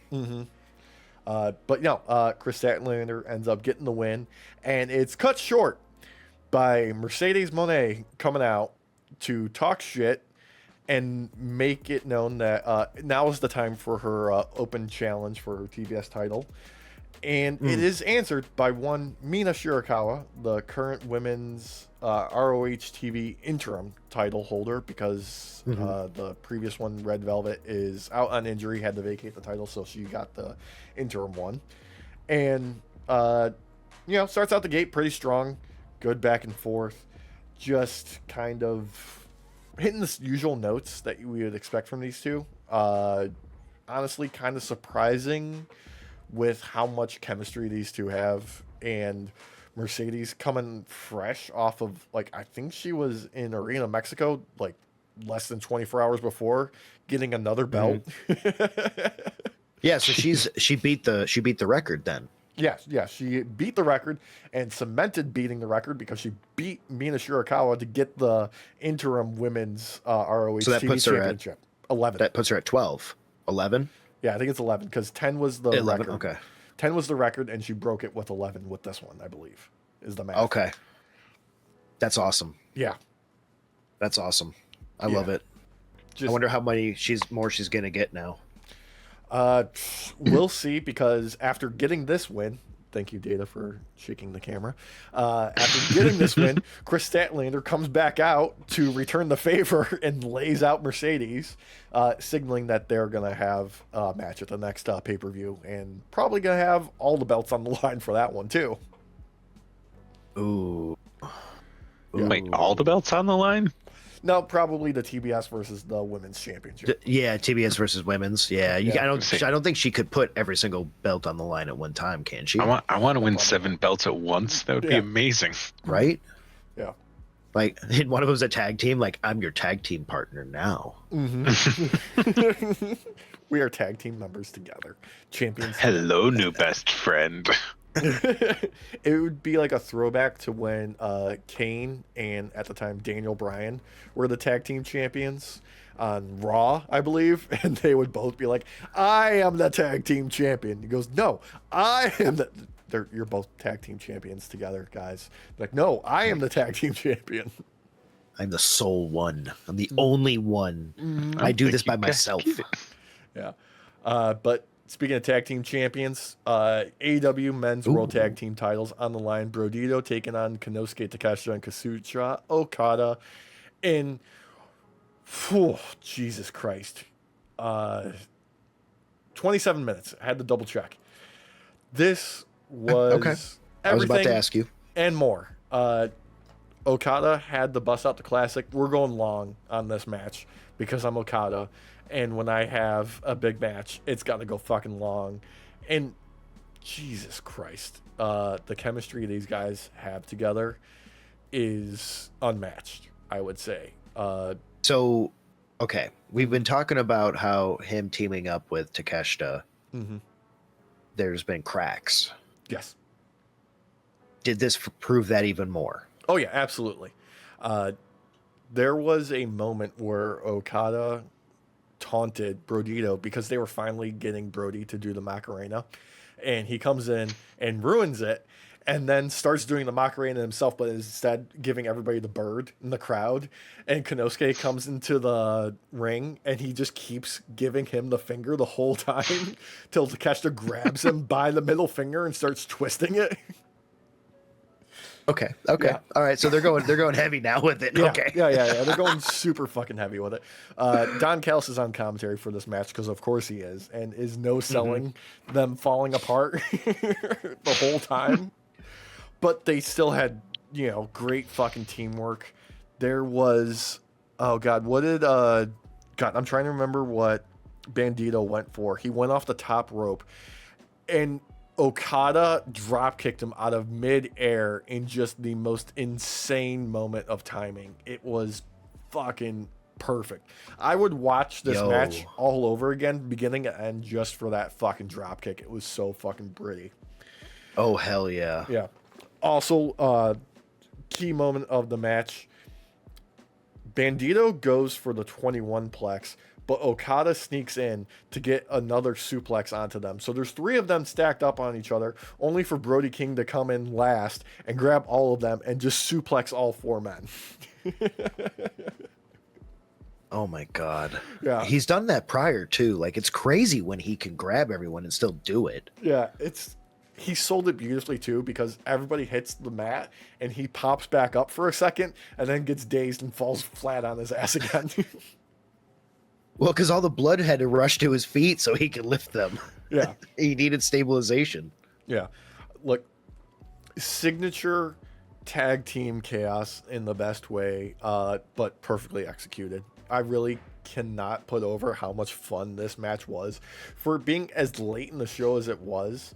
But no, Chris Statlander ends up getting the win, and it's cut short by Mercedes Moné coming out to talk shit and make it known that now is the time for her open challenge for her TBS title. And it is answered by one Mina Shirakawa, the current women's ROH TV interim title holder, because the previous one, Red Velvet, is out on injury, had to vacate the title, so she got the interim one. And, starts out the gate pretty strong, good back and forth, just kind of hitting the usual notes that we would expect from these two. Honestly, kind of surprising with how much chemistry these two have, and Mercedes coming fresh off of, like, I think she was in Arena, Mexico, like less than 24 hours before getting another belt. Yeah, so she beat the record then. Yeah, she beat the record and cemented beating the record because she beat Mina Shirakawa to get the interim women's ROH So that TV puts her at- championship. 11. That puts her at 12. 11? Yeah, I think it's 11 because 10 was the 11, record. okay. 10 was the record, and she broke it with 11 with this one, I believe, is the math. Okay. That's awesome. Yeah. That's awesome. I Yeah. love it. Just, I wonder how many she's going to get now. we'll see, because after getting this win, thank you, Data, for shaking the camera. After getting this win, Chris Statlander comes back out to return the favor and lays out Mercedes, signaling that they're going to have a match at the next pay-per-view, and probably going to have all the belts on the line for that one, too. Ooh. Wait, all the belts on the line? No, probably the TBS versus the Women's Championship. Yeah, TBS versus women's. Yeah, Yeah. I don't think she could put every single belt on the line at one time, can she? I want to win 7 belts at once. That would be Yeah. amazing. Right? Yeah. Like, and one of them's a tag team. Like, I'm your tag team partner now. We are tag team members together. Champions. Hello, new best friend. It would be like a throwback to when Kane and, at the time, Daniel Bryan were the tag team champions on Raw, I believe, and they would both be like, I am the tag team champion. He goes, no, I am the... you're both tag team champions together, guys. Like, no, I am the tag team champion. I'm the sole one. I'm the only one. I do this by myself. Yeah. But speaking of tag team champions, AEW men's world tag team titles on the line. Brodito taking on Konosuke Takeshita and Kazuchika Okada in, Jesus Christ, 27 minutes. I had to double check. This was okay. I was about to ask you. And more. Okada had the bust out the classic. We're going long on this match because I'm Okada. And when I have a big match, it's got to go fucking long. And Jesus Christ, the chemistry these guys have together is unmatched, I would say. So, okay, we've been talking about how him teaming up with Takeshita, there's been cracks. Yes. Did this prove that even more? Oh, yeah, absolutely. There was a moment where Okada taunted Brodito because they were finally getting Brody to do the Macarena. And he comes in and ruins it and then starts doing the Macarena himself, but instead giving everybody the bird in the crowd. And Konosuke comes into the ring and he just keeps giving him the finger the whole time till Takeshita grabs him by the middle finger and starts twisting it. Okay. Yeah. All right. So they're going heavy now with it. Yeah, okay. Yeah. They're going super fucking heavy with it. Don Callis is on commentary for this match because of course he is, and is no selling them falling apart the whole time. But they still had, great fucking teamwork. There was, oh God, what did I'm trying to remember what Bandito went for. He went off the top rope and Okada drop kicked him out of mid-air in just the most insane moment of timing. It was fucking perfect. I would watch this match all over again, beginning to end, just for that fucking drop kick. It was so fucking pretty. Oh, hell yeah. Yeah. Also, key moment of the match, Bandito goes for the 21 plex, but Okada sneaks in to get another suplex onto them. So there's three of them stacked up on each other, only for Brody King to come in last and grab all of them and just suplex all four men. Oh my God. Yeah. He's done that prior too. Like, it's crazy when he can grab everyone and still do it. Yeah, he sold it beautifully too, because everybody hits the mat and he pops back up for a second and then gets dazed and falls flat on his ass again. Well, because all the blood had to rush to his feet so he could lift them. Yeah. He needed stabilization. Yeah. Look, signature tag team chaos in the best way, but perfectly executed. I really cannot put over how much fun this match was. For being as late in the show as it was,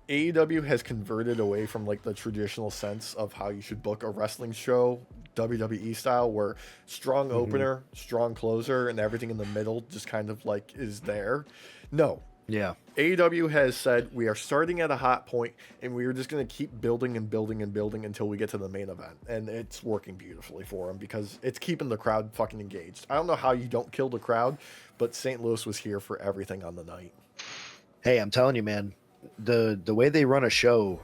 AEW has converted away from like the traditional sense of how you should book a wrestling show, WWE style, where strong opener, strong closer, and everything in the middle just kind of like is there. No. Yeah. AEW has said we are starting at a hot point and we are just going to keep building and building and building until we get to the main event. And it's working beautifully for them because it's keeping the crowd fucking engaged. I don't know how you don't kill the crowd, but St. Louis was here for everything on the night. Hey, I'm telling you, man, the way they run a show,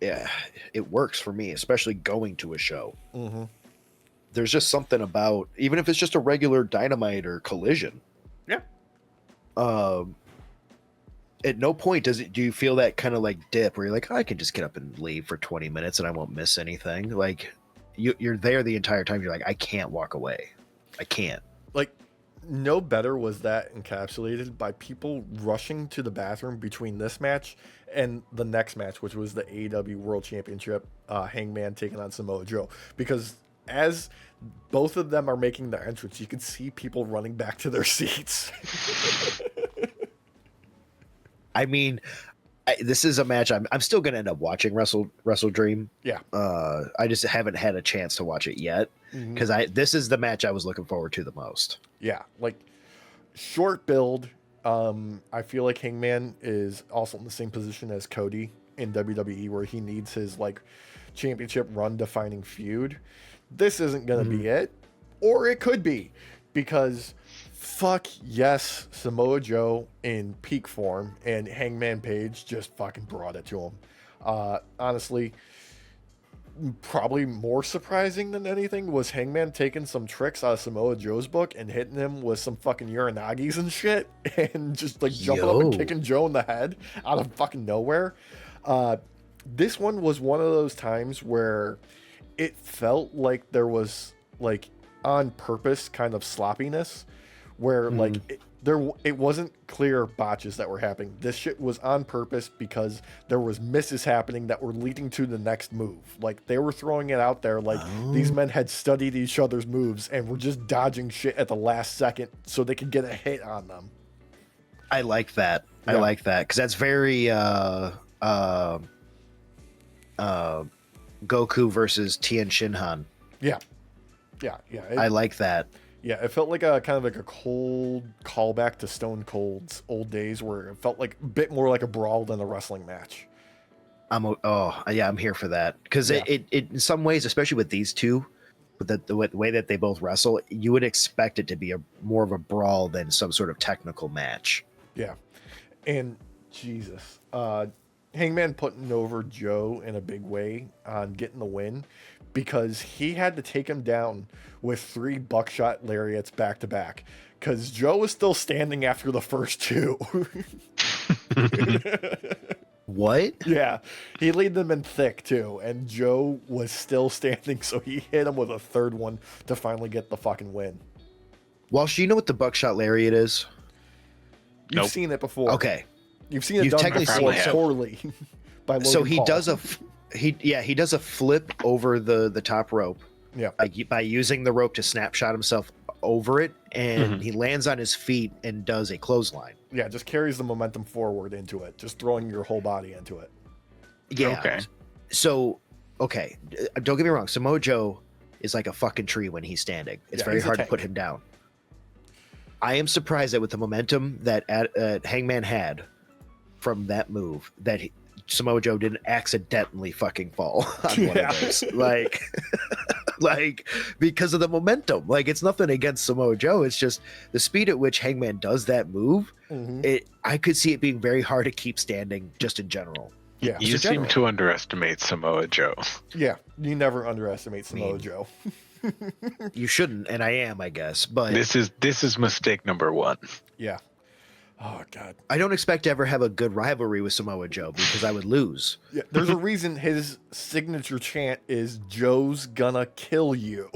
yeah, it works for me, especially going to a show. Mm-hmm. There's just something about, even if it's just a regular Dynamite or Collision. Yeah. At no point do you feel that kind of like dip where you're like, oh, I can just get up and leave for 20 minutes and I won't miss anything. Like you're there the entire time. You're like, I can't walk away. I can't. Like, no better was that encapsulated by people rushing to the bathroom between this match and the next match, which was the AEW World Championship, Hangman taking on Samoa Joe. Because as both of them are making their entrance, you can see people running back to their seats. I mean, this is a match I'm still going to end up watching WrestleDream. Yeah. I just haven't had a chance to watch it yet because this is the match I was looking forward to the most. Yeah, like short build. I feel like Hangman is also in the same position as Cody in WWE, where he needs his like championship run defining feud. This isn't going to be it, or it could be, because fuck yes, Samoa Joe in peak form and Hangman Page just fucking brought it to him. Honestly, probably more surprising than anything was Hangman taking some tricks out of Samoa Joe's book and hitting him with some fucking Uranagis and shit, and just like jumping up and kicking Joe in the head out of fucking nowhere. This one was one of those times where it felt like there was like on purpose kind of sloppiness, where like it wasn't clear botches that were happening. This shit was on purpose because there was misses happening that were leading to the next move. Like they were throwing it out there like these men had studied each other's moves and were just dodging shit at the last second so they could get a hit on them. I like that. Yeah. I like that because that's very Goku versus Tien Shinhan. Yeah. I like that. Yeah, it felt like a kind of like a cold callback to Stone Cold's old days, where it felt like a bit more like a brawl than a wrestling match. I'm here for that because Yeah. it in some ways, especially with these two, with the way that they both wrestle, you would expect it to be more of a brawl than some sort of technical match. Yeah, and Jesus, Hangman putting over Joe in a big way on getting the win, because he had to take him down with 3 buckshot lariats back to back, because Joe was still standing after the first 2. What? Yeah, he laid them in thick too, and Joe was still standing, so he hit him with a 3rd one to finally get the fucking win. Walsh, do you know what the buckshot lariat is? You've Nope. sine it before. Okay, You've seen it You've done technically before seen it. poorly by Logan so he Paul. does he does a flip over the top rope. Yeah. By using the rope to snapshot himself over it, and he lands on his feet and does a clothesline. Yeah, just carries the momentum forward into it, just throwing your whole body into it. Yeah. Okay. So, okay, don't get me wrong. Samoa Joe is like a fucking tree when he's standing. It's Yeah, very he's a hard to tank. put him down. I am surprised that with the momentum that Hangman had from that move, that Samoa Joe didn't accidentally fucking fall on one Yeah. of those. Like, like because of the momentum. Like, it's nothing against Samoa Joe. It's just the speed at which Hangman does that move. I could see it being very hard to keep standing just in general. Yeah. You Just in seem general. to underestimate Samoa Joe. Yeah. You never underestimate Samoa mean, Joe. You shouldn't, and I am, I guess. But This is mistake number 1. Yeah. Oh God. I don't expect to ever have a good rivalry with Samoa Joe because I would lose. Yeah. There's a reason his signature chant is "Joe's gonna kill you."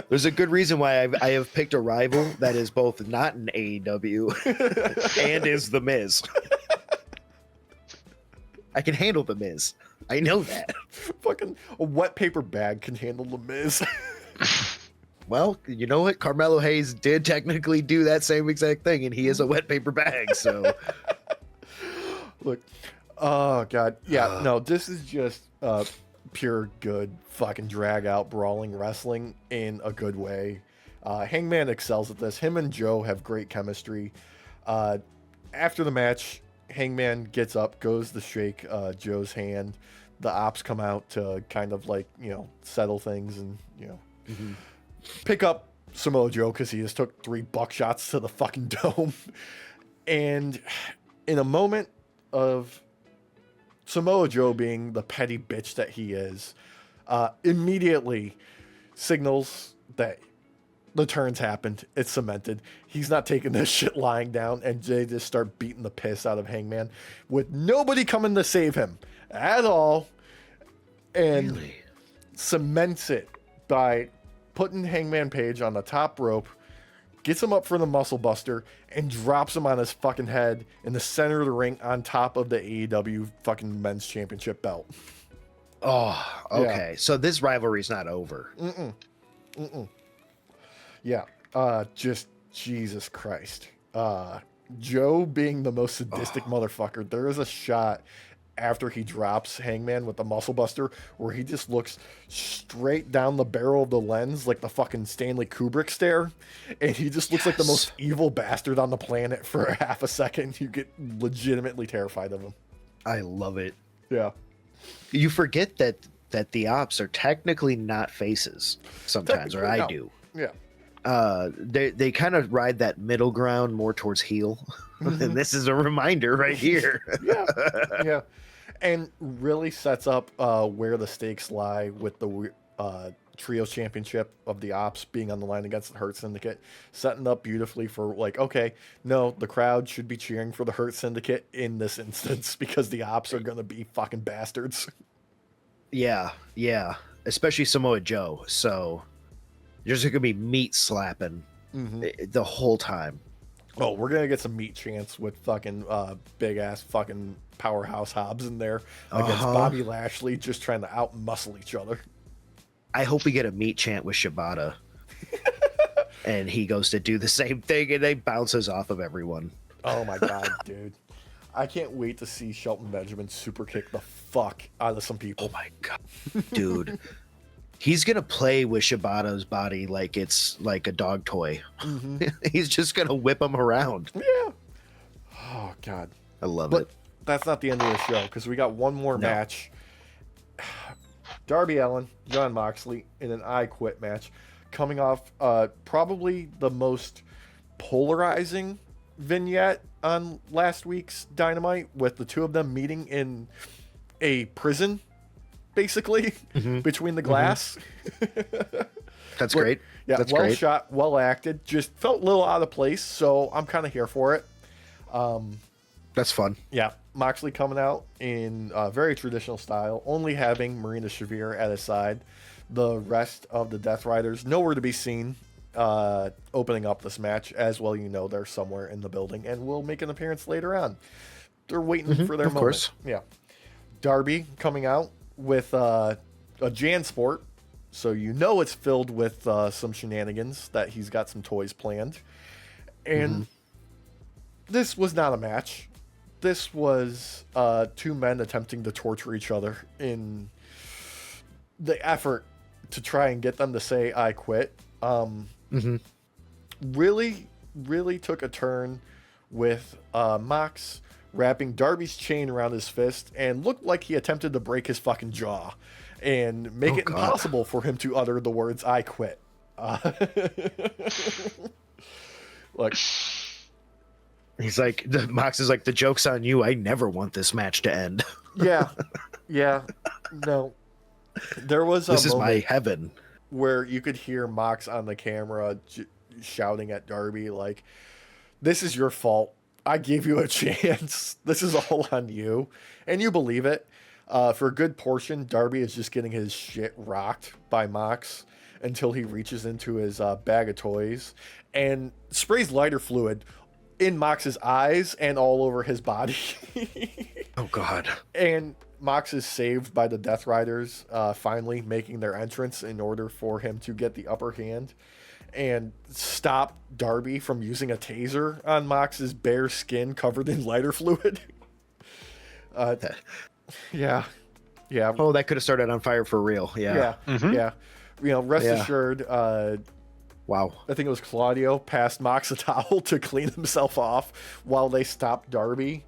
There's a good reason why I have picked a rival that is both not an AEW and is The Miz. I can handle The Miz. I know that. Fucking a wet paper bag can handle the Miz. Well, you know what? Carmelo Hayes did technically do that same exact thing, and he is a wet paper bag. So Look. Oh God. Yeah. No. This is just pure good fucking drag out brawling wrestling in a good way. Hangman excels at this. Him and Joe have great chemistry. After the match, Hangman gets up, goes to shake Joe's hand. The ops come out to kind of like, settle things and, pick up Samoa Joe because he just took 3 buckshots to the fucking dome. And in a moment of Samoa Joe being the petty bitch that he is, immediately signals that the turn's happened. It's cemented. He's not taking this shit lying down, and they just start beating the piss out of Hangman with nobody coming to save him at all, and really, cements it by putting Hangman Page on the top rope, gets him up for the muscle buster, and drops him on his fucking head in the center of the ring on top of the AEW fucking men's championship belt. oh, okay. So this rivalry's not over. Yeah. Just Jesus Christ. Joe being the most sadistic motherfucker. There is a shot after he drops Hangman with the muscle buster where he just looks straight down the barrel of the lens like the fucking Stanley Kubrick stare, and he just looks like the most evil bastard on the planet for a half a second. You get legitimately terrified of him. I love it. Yeah. You forget that the ops are technically not faces sometimes, or Technically, I no. do. Yeah. they kind of ride that middle ground more towards heel. And this is a reminder right here. Yeah, and really sets up where the stakes lie with the Trios Championship of the Ops being on the line against the Hurt Syndicate, setting up beautifully for like, okay, no, the crowd should be cheering for the Hurt Syndicate in this instance because the Ops are gonna be fucking bastards. Yeah, especially Samoa Joe. So there's gonna be meat slapping the whole time. Oh, we're gonna get some meat chants with fucking big ass fucking powerhouse Hobbs in there against Bobby Lashley, just trying to out muscle each other. I hope we get a meat chant with Shibata. And he goes to do the same thing and they bounces off of everyone. Oh my god, dude. I can't wait to see Shelton Benjamin super kick the fuck out of some people. Oh my god. Dude. He's gonna play with Shibata's body like it's like a dog toy. He's just gonna whip him around. Yeah. Oh god. I love it. That's not the end of the show because we got one more match. Darby Allin, Jon Moxley in an I Quit match, coming off probably the most polarizing vignette on last week's Dynamite, with the two of them meeting in a prison, basically, between the glass. That's great. Yeah, that's well great. shot, well acted. Just felt a little out of place, so I'm kind of here for it. That's fun. Yeah, Moxley coming out in very traditional style, only having Marina Shafir at his side. The rest of the Death Riders nowhere to be seen, opening up this match. As well, you know, they're somewhere in the building and will make an appearance later on. They're waiting for their of moment. course. Yeah. Darby coming out with a JanSport, so you know it's filled with some shenanigans, that he's got some toys planned. And this was not a match. This was two men attempting to torture each other in the effort to try and get them to say I quit. Really took a turn with Mox wrapping Darby's chain around his fist and looked like he attempted to break his fucking jaw and make it impossible for him to utter the words I quit. Like, He's like, Mox is like, the joke's on you. I never want this match to end. yeah. No. There was a This is moment my heaven. where you could hear Mox on the camera shouting at Darby, like, this is your fault. I gave you a chance. This is all on you. And you believe it. For a good portion, Darby is just getting his shit rocked by Mox until he reaches into his bag of toys and sprays lighter fluid in Mox's eyes and all over his body. Oh, God. And Mox is saved by the Death Riders finally making their entrance in order for him to get the upper hand and stop Darby from using a taser on Mox's bare skin covered in lighter fluid. Yeah. Oh, that could have started on fire for real. Yeah. Yeah. You know, rest assured, Wow. I think it was Claudio passed Mox a towel to clean himself off while they stopped Darby.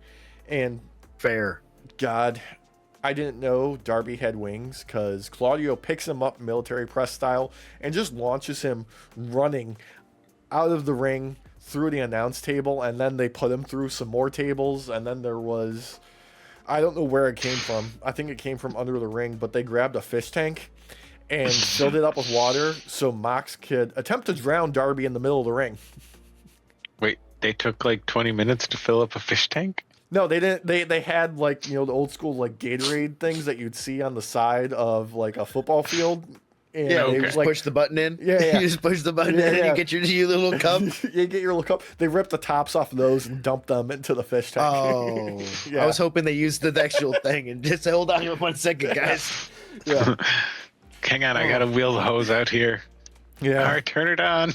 And Fair. God, I didn't know Darby had wings, because Claudio picks him up military press style and just launches him running out of the ring through the announce table, and then they put him through some more tables, and then there was, I don't know where it came from. I think it came from under the ring, but they grabbed a fish tank and filled it up with water so Mox could attempt to drown Darby in the middle of the ring. Wait, they took like 20 minutes to fill up a fish tank? No, they didn't. They had, like, you know, the old school like Gatorade things that you'd see on the side of like a football field. And Yeah, they you was, just like, push the button in. Yeah. You just push the button Yeah, in and yeah. you get your little cup. You get your little cup. They ripped the tops off of those and dumped them into the fish tank. Oh. Yeah. I was hoping they used the actual thing. And just hold on 1 second, guys. Yeah. Hang on, I gotta wheel the hose out here. Yeah. All right, turn it on.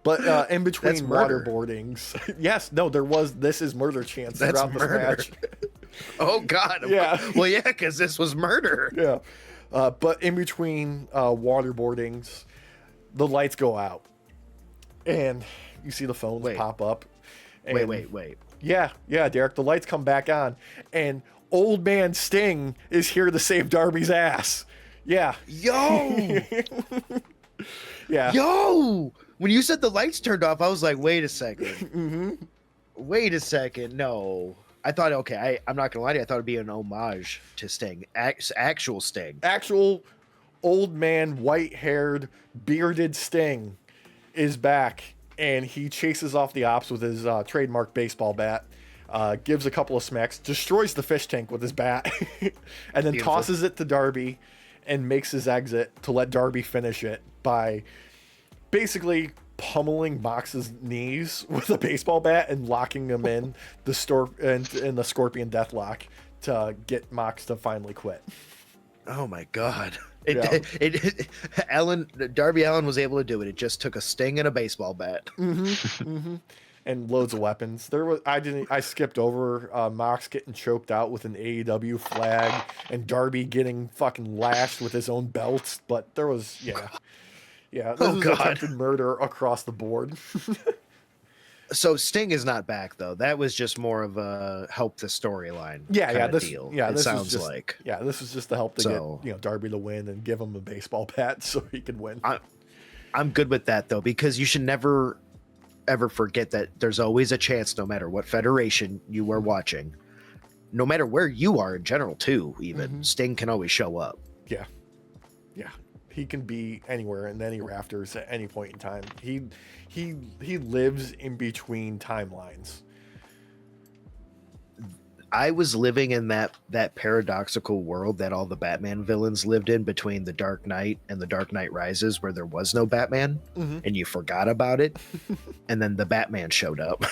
But in between That's murder. waterboardings, yes, no, there was "This is murder" chants That's throughout this murder. match. Oh, God. Yeah. Well, yeah, because this was murder. Yeah. But in between waterboardings, the lights go out, and you see the phones Wait. pop up. And Wait. Yeah, Derek. The lights come back on, and Old Man Sting is here to save Darby's ass. Yeah. Yo! Yeah. Yo, when you said the lights turned off, I was like, wait a second. Mm-hmm. Wait a second. No. I thought, okay, I'm not going to lie to you. I thought it'd be an homage to Sting. Actual Sting. Actual old man, white-haired, bearded Sting is back, and he chases off the ops with his trademark baseball bat, gives a couple of smacks, destroys the fish tank with his bat, and then Beautiful. tosses it to Darby and makes his exit to let Darby finish it by basically pummeling Mox's knees with a baseball bat and locking him in in the Scorpion Deathlock to get Mox to finally quit. Oh my God. Darby Allin was able to do it. It just took a Sting and a baseball bat. And loads of weapons. I skipped over Mox getting choked out with an AEW flag and Darby getting fucking lashed with his own belts, but there was this was attempted murder across the board. So Sting is not back though. That was just more of a help the storyline. Deal. It sounds like. Yeah, this was just to help to get Darby to win and give him a baseball bat so he could win. I'm good with that though, because you should never ever forget that there's always a chance, no matter what federation you are watching, no matter where you are in general too, even Sting can always show up. Yeah. He can be anywhere in any rafters at any point in time. He lives in between timelines. I was living in that paradoxical world that all the Batman villains lived in between the Dark Knight and the Dark Knight Rises, where there was no Batman and you forgot about it, and then the Batman showed up.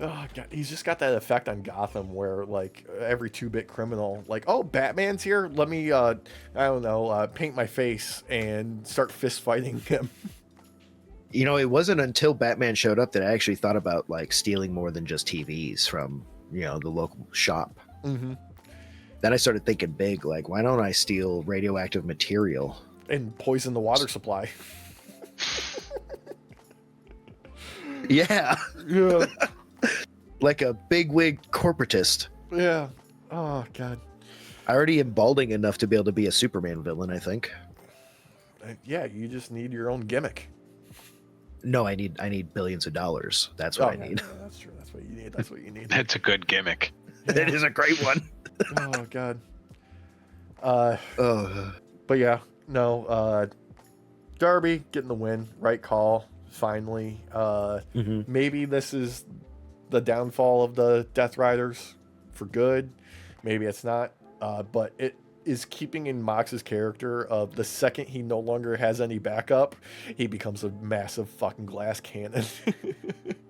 Oh God, he's just got that effect on Gotham where like every 2-bit criminal, like, oh, Batman's here. Let me, I don't know, paint my face and start fist fighting him. You know, it wasn't until Batman showed up that I actually thought about like stealing more than just TVs from, the local shop. Then I started thinking big, like, why don't I steal radioactive material and poison the water supply? Yeah. Yeah. Like a bigwig corporatist. Yeah. Oh God. I already am balding enough to be able to be a Superman villain, I think. Yeah, you just need your own gimmick. No, I need billions of dollars. That's what I need. Yeah, that's true. That's what you need. That's what you need. That's a good gimmick. That is a great one. Oh God. Oh. But yeah, no. Darby getting the win. Right call. Finally. Maybe this is the downfall of the Death Riders for good. Maybe it's not. But it is keeping in Mox's character of the second he no longer has any backup, he becomes a massive fucking glass cannon.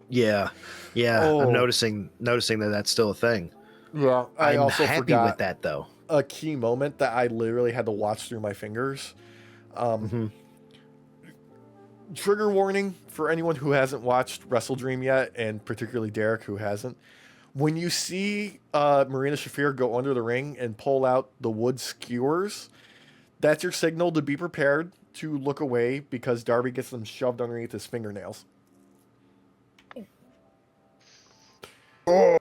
Yeah. Oh. I'm noticing that that's still a thing. Yeah, I'm also happy forgot with that though. a key moment that I literally had to watch through my fingers. Trigger warning for anyone who hasn't watched WrestleDream yet, and particularly Derek who hasn't. When you see Marina Shafir go under the ring and pull out the wood skewers, that's your signal to be prepared to look away because Darby gets them shoved underneath his fingernails. Oh.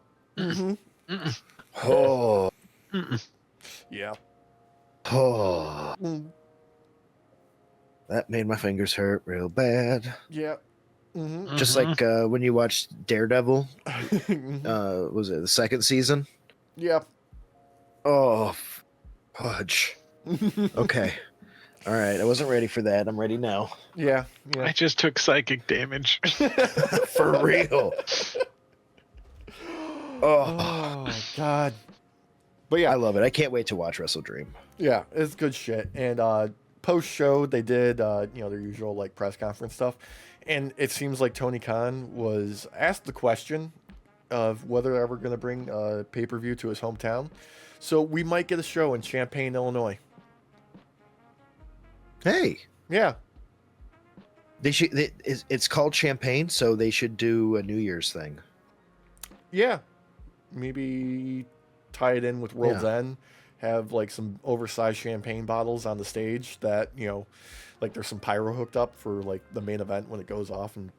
Yeah. Oh. That made my fingers hurt real bad. Yeah. Just like when you watched Daredevil, was it the second season? Yeah. Oh, fudge. Okay. All right. I wasn't ready for that. I'm ready now. Yeah. I just took psychic damage. For real. Oh, God. But yeah. I love it. I can't wait to watch WrestleDream. Yeah, it's good shit. And post-show, they did, their usual, like, press conference stuff. And it seems like Tony Khan was asked the question of whether they're ever going to bring a pay-per-view to his hometown. So we might get a show in Champaign, Illinois. Hey. Yeah. They should. It's called Champagne, so they should do a New Year's thing. Yeah. Maybe tie it in with World's End. Have, like, some oversized champagne bottles on the stage that, like there's some pyro hooked up for like the main event when it goes off and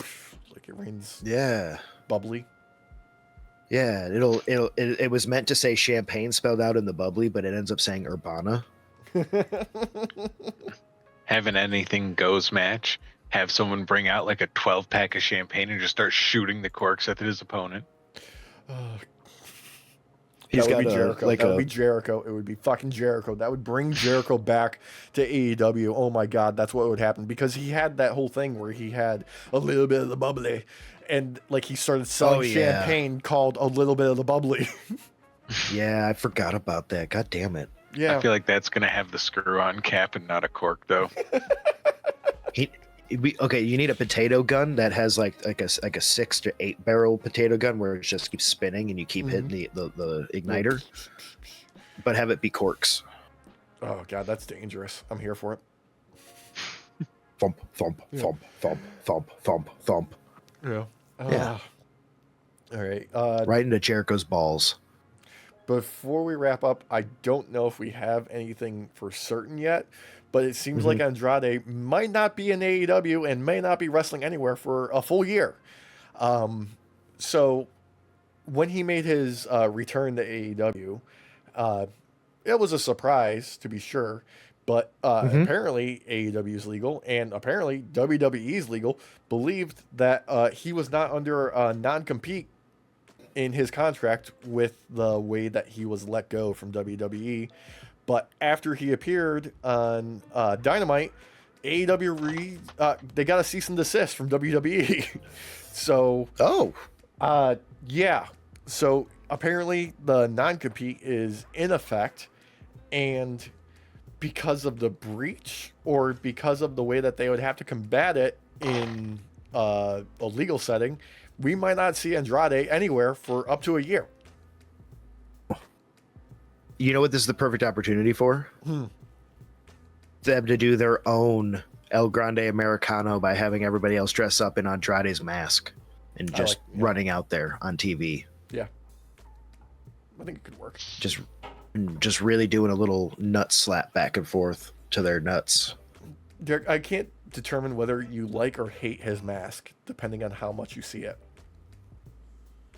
like it rains. Yeah. Bubbly. Yeah. It was meant to say champagne spelled out in the bubbly, but it ends up saying Urbana. Have an anything goes match. Have someone bring out like a 12-pack of champagne and just start shooting the corks at his opponent. He's That would got be Jericho. like That would be Jericho. It would be fucking Jericho. That would bring Jericho back to AEW. Oh my God, that's what would happen, because he had that whole thing where he had a little bit of the bubbly, and like he started selling champagne called a little bit of the bubbly. Yeah, I forgot about that. God damn it. Yeah. I feel like that's gonna have the screw-on cap and not a cork, though. Okay, you need a potato gun that has like a 6 to 8 barrel potato gun where it just keeps spinning and you keep hitting the igniter, but have it be corks. Oh God, that's dangerous. I'm here for it. Thump, thump, thump, thump, thump, thump, thump. Yeah. Yeah. All right. Right into Jericho's balls. Before we wrap up, I don't know if we have anything for certain yet, but it seems like Andrade might not be in AEW and may not be wrestling anywhere for a full year. So when he made his return to AEW, it was a surprise, to be sure, but apparently AEW is legal, and apparently WWE is legal, believed that he was not under a non-compete in his contract with the way that he was let go from WWE. But after he appeared on Dynamite, AEW they got a cease and desist from WWE. So yeah. So apparently the non-compete is in effect, and because of the breach, or because of the way that they would have to combat it in a legal setting, we might not see Andrade anywhere for up to a year. You know what this is the perfect opportunity for? Them to do their own El Grande Americano by having everybody else dress up in Andrade's mask and just running out there on TV. Yeah. I think it could work. Just really doing a little nut slap back and forth to their nuts. Derek, I can't determine whether you like or hate his mask, depending on how much you see it.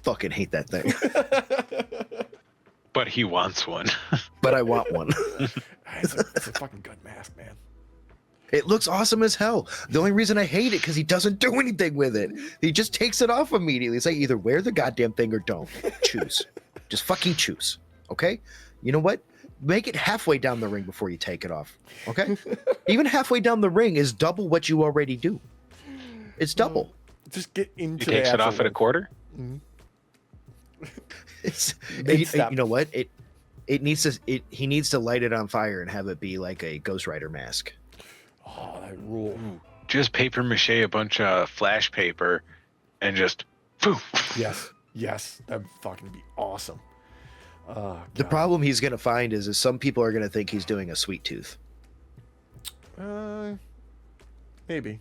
Fucking hate that thing. But he wants one. But I want one. It's a fucking good mask, man. It looks awesome as hell. The only reason I hate it because he doesn't do anything with it. He just takes it off immediately. It's like, either wear the goddamn thing or don't. Choose. Just fucking choose. Okay? You know what? Make it halfway down the ring before you take it off. Okay? Even halfway down the ring is double what you already do. It's double. Just get into He takes it off at a quarter? Mm-hmm. You know what? He needs to light it on fire and have it be like a Ghost Rider mask. Oh, that rule. Just paper mache a bunch of flash paper and just poof. Yes, that'd fucking be awesome. The problem he's gonna find is some people are gonna think he's doing a sweet tooth. Maybe.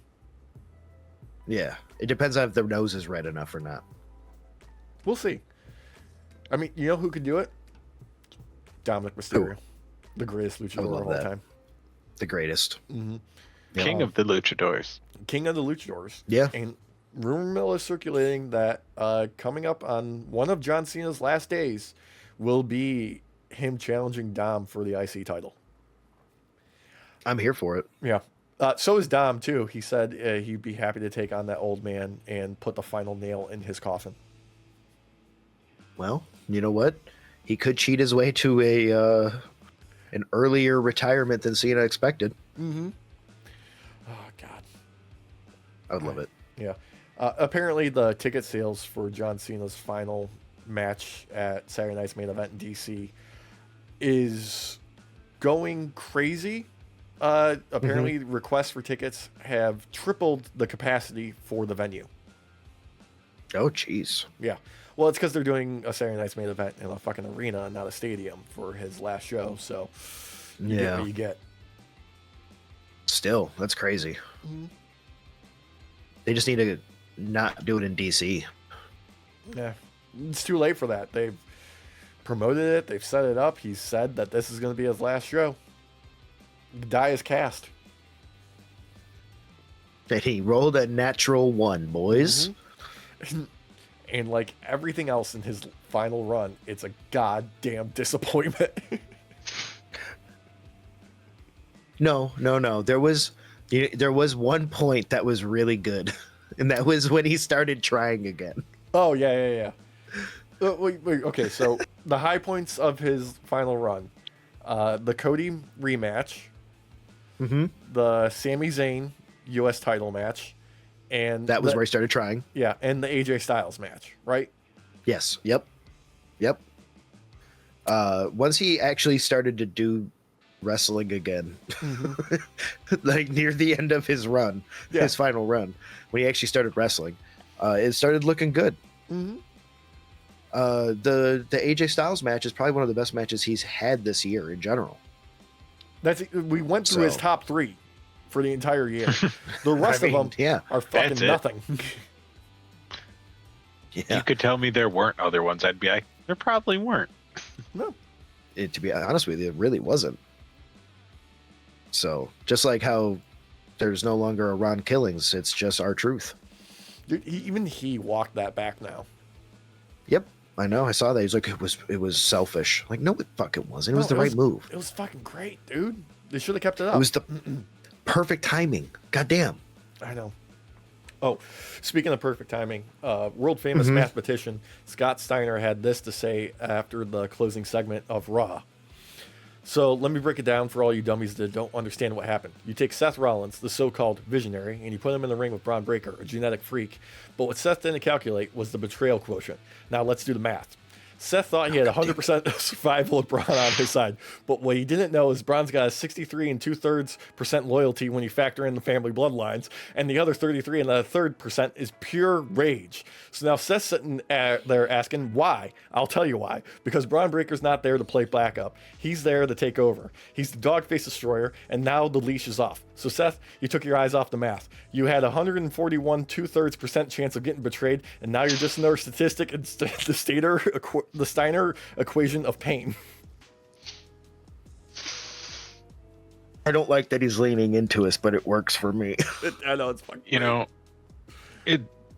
Yeah, it depends on if their nose is red enough or not. We'll see. I mean, you know who could do it? Dominic Mysterio, the greatest luchador of all time. The greatest. Mm-hmm. King of the luchadors. King of the luchadors. Yeah. And rumor mill is circulating that coming up on one of John Cena's last days will be him challenging Dom for the IC title. I'm here for it. Yeah. So is Dom, too. He said he'd be happy to take on that old man and put the final nail in his coffin. Well, you know what? He could cheat his way to an earlier retirement than Cena expected. Mm-hmm. Oh, God. I would love it. Yeah. Apparently, the ticket sales for John Cena's final match at Saturday Night's Main Event in DC is going crazy. Apparently, requests for tickets have tripled the capacity for the venue. Oh, jeez. Yeah. Well, it's because they're doing a Saturday Night's Main Event in a fucking arena, not a stadium, for his last show. So, you get what you get. Still, that's crazy. Mm-hmm. They just need to not do it in DC. Yeah. It's too late for that. They've promoted it. They've set it up. He said that this is going to be his last show. Die is cast. And he rolled a natural one, boys. Mm-hmm. And like everything else in his final run, it's a goddamn disappointment. No. There was one point that was really good, and that was when he started trying again. Oh yeah. Wait. Okay, so the high points of his final run, the Cody rematch, the Sami Zayn U.S. title match, and That was where he started trying. Yeah, and the AJ Styles match, right? Yes. Yep. Once he actually started to do wrestling again, like near the end of his run, his final run, when he actually started wrestling, it started looking good. The AJ Styles match is probably one of the best matches he's had this year in general. We went through his top 3 for the entire year. The rest of them are fucking nothing. You could tell me there weren't other ones. I'd be like, there probably weren't. No. To be honest with you, it really wasn't. So, just like how there's no longer a Ron Killings, it's just R-Truth. Dude, even he walked that back now. Yep, I know. I saw that. He's like, it was selfish. Like, no, it fucking wasn't. It was the right move. It was fucking great, dude. They should have kept it up. It was the perfect timing. Goddamn. I know. Oh, speaking of perfect timing, world famous mathematician Scott Steiner had this to say after the closing segment of Raw. So let me break it down for all you dummies that don't understand what happened. You take Seth Rollins, the so-called visionary, and you put him in the ring with Braun Breaker, a genetic freak. But what Seth didn't calculate was the betrayal quotient. Now let's do the math. Seth thought he had 100% survival of Braun on his side, but what he didn't know is Braun's got a 63 2/3% loyalty when you factor in the family bloodlines, and the other 33 and the third percent is pure rage. So now Seth's sitting there asking why. I'll tell you why. Because Braun Breaker's not there to play backup. He's there to take over. He's the dogface destroyer, and now the leash is off. So Seth, you took your eyes off the math. You had 141 2/3% chance of getting betrayed, and now you're just another statistic in the Steiner equation of pain. I don't like that he's leaning into us, but it works for me. I know it's fucking. You know,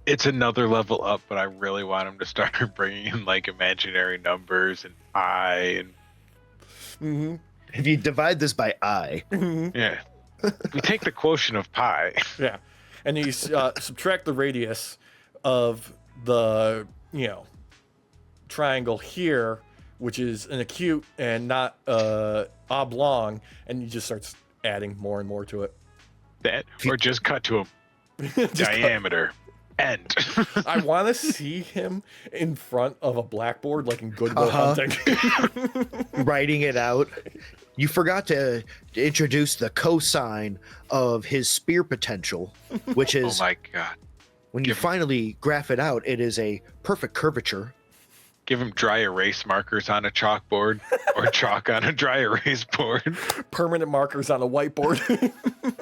it's another level up, but I really want him to start bringing in like imaginary numbers and pi and. If you divide this by I, Yeah. We take the quotient of pi. Yeah, and you subtract the radius of the triangle here, which is an acute and not oblong, and you just start adding more and more to it. That or just cut to a diameter. End. I want to see him in front of a blackboard, like in Good Will Hunting, writing it out. You forgot to introduce the cosine of his spear potential, which is, oh my god! When you finally graph it out, it is a perfect curvature. Give him dry erase markers on a chalkboard or chalk on a dry erase board. Permanent markers on a whiteboard.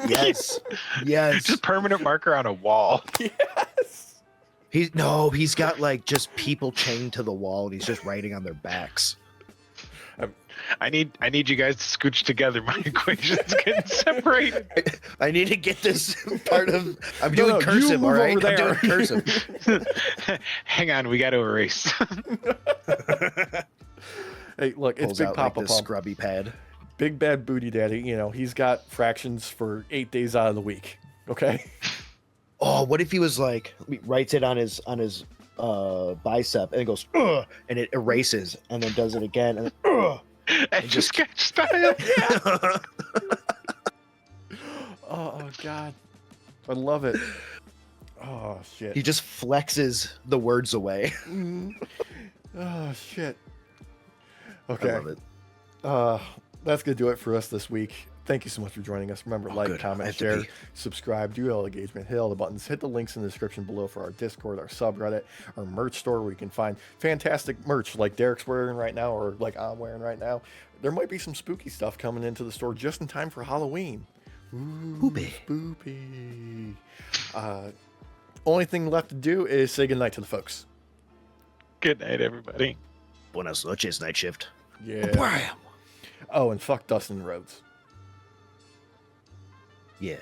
Yes. Just permanent marker on a wall. Yes. He's got like just people chained to the wall, and he's just writing on their backs. I need you guys to scooch together. My equation's getting separated. I need to get this part of. I'm doing cursive, all right? I'm doing cursive. Hang on, we got to erase. Hey, look, it's Big Papa Pump. Scrubby pad. Big Bad Booty Daddy. He's got fractions for 8 days out of the week. Okay. Oh, what if he was like writes it on his bicep and it goes ugh, and it erases and then does it again and then, ugh. And just sketch style. Yeah. Oh god, I love it. Oh shit. He just flexes the words away. Oh shit. Okay. I love it. That's gonna do it for us this week. Thank you so much for joining us. Remember, like, comment, share, subscribe, do all engagement, hit all the buttons, hit the links in the description below for our Discord, our subreddit, our merch store where you can find fantastic merch like Derek's wearing right now or like I'm wearing right now. There might be some spooky stuff coming into the store just in time for Halloween. Ooh, spoopy. Only thing left to do is say goodnight to the folks. Good night, everybody. Buenas noches, night shift. Yeah. Bam. Oh, and fuck Dustin Rhodes. Yeah.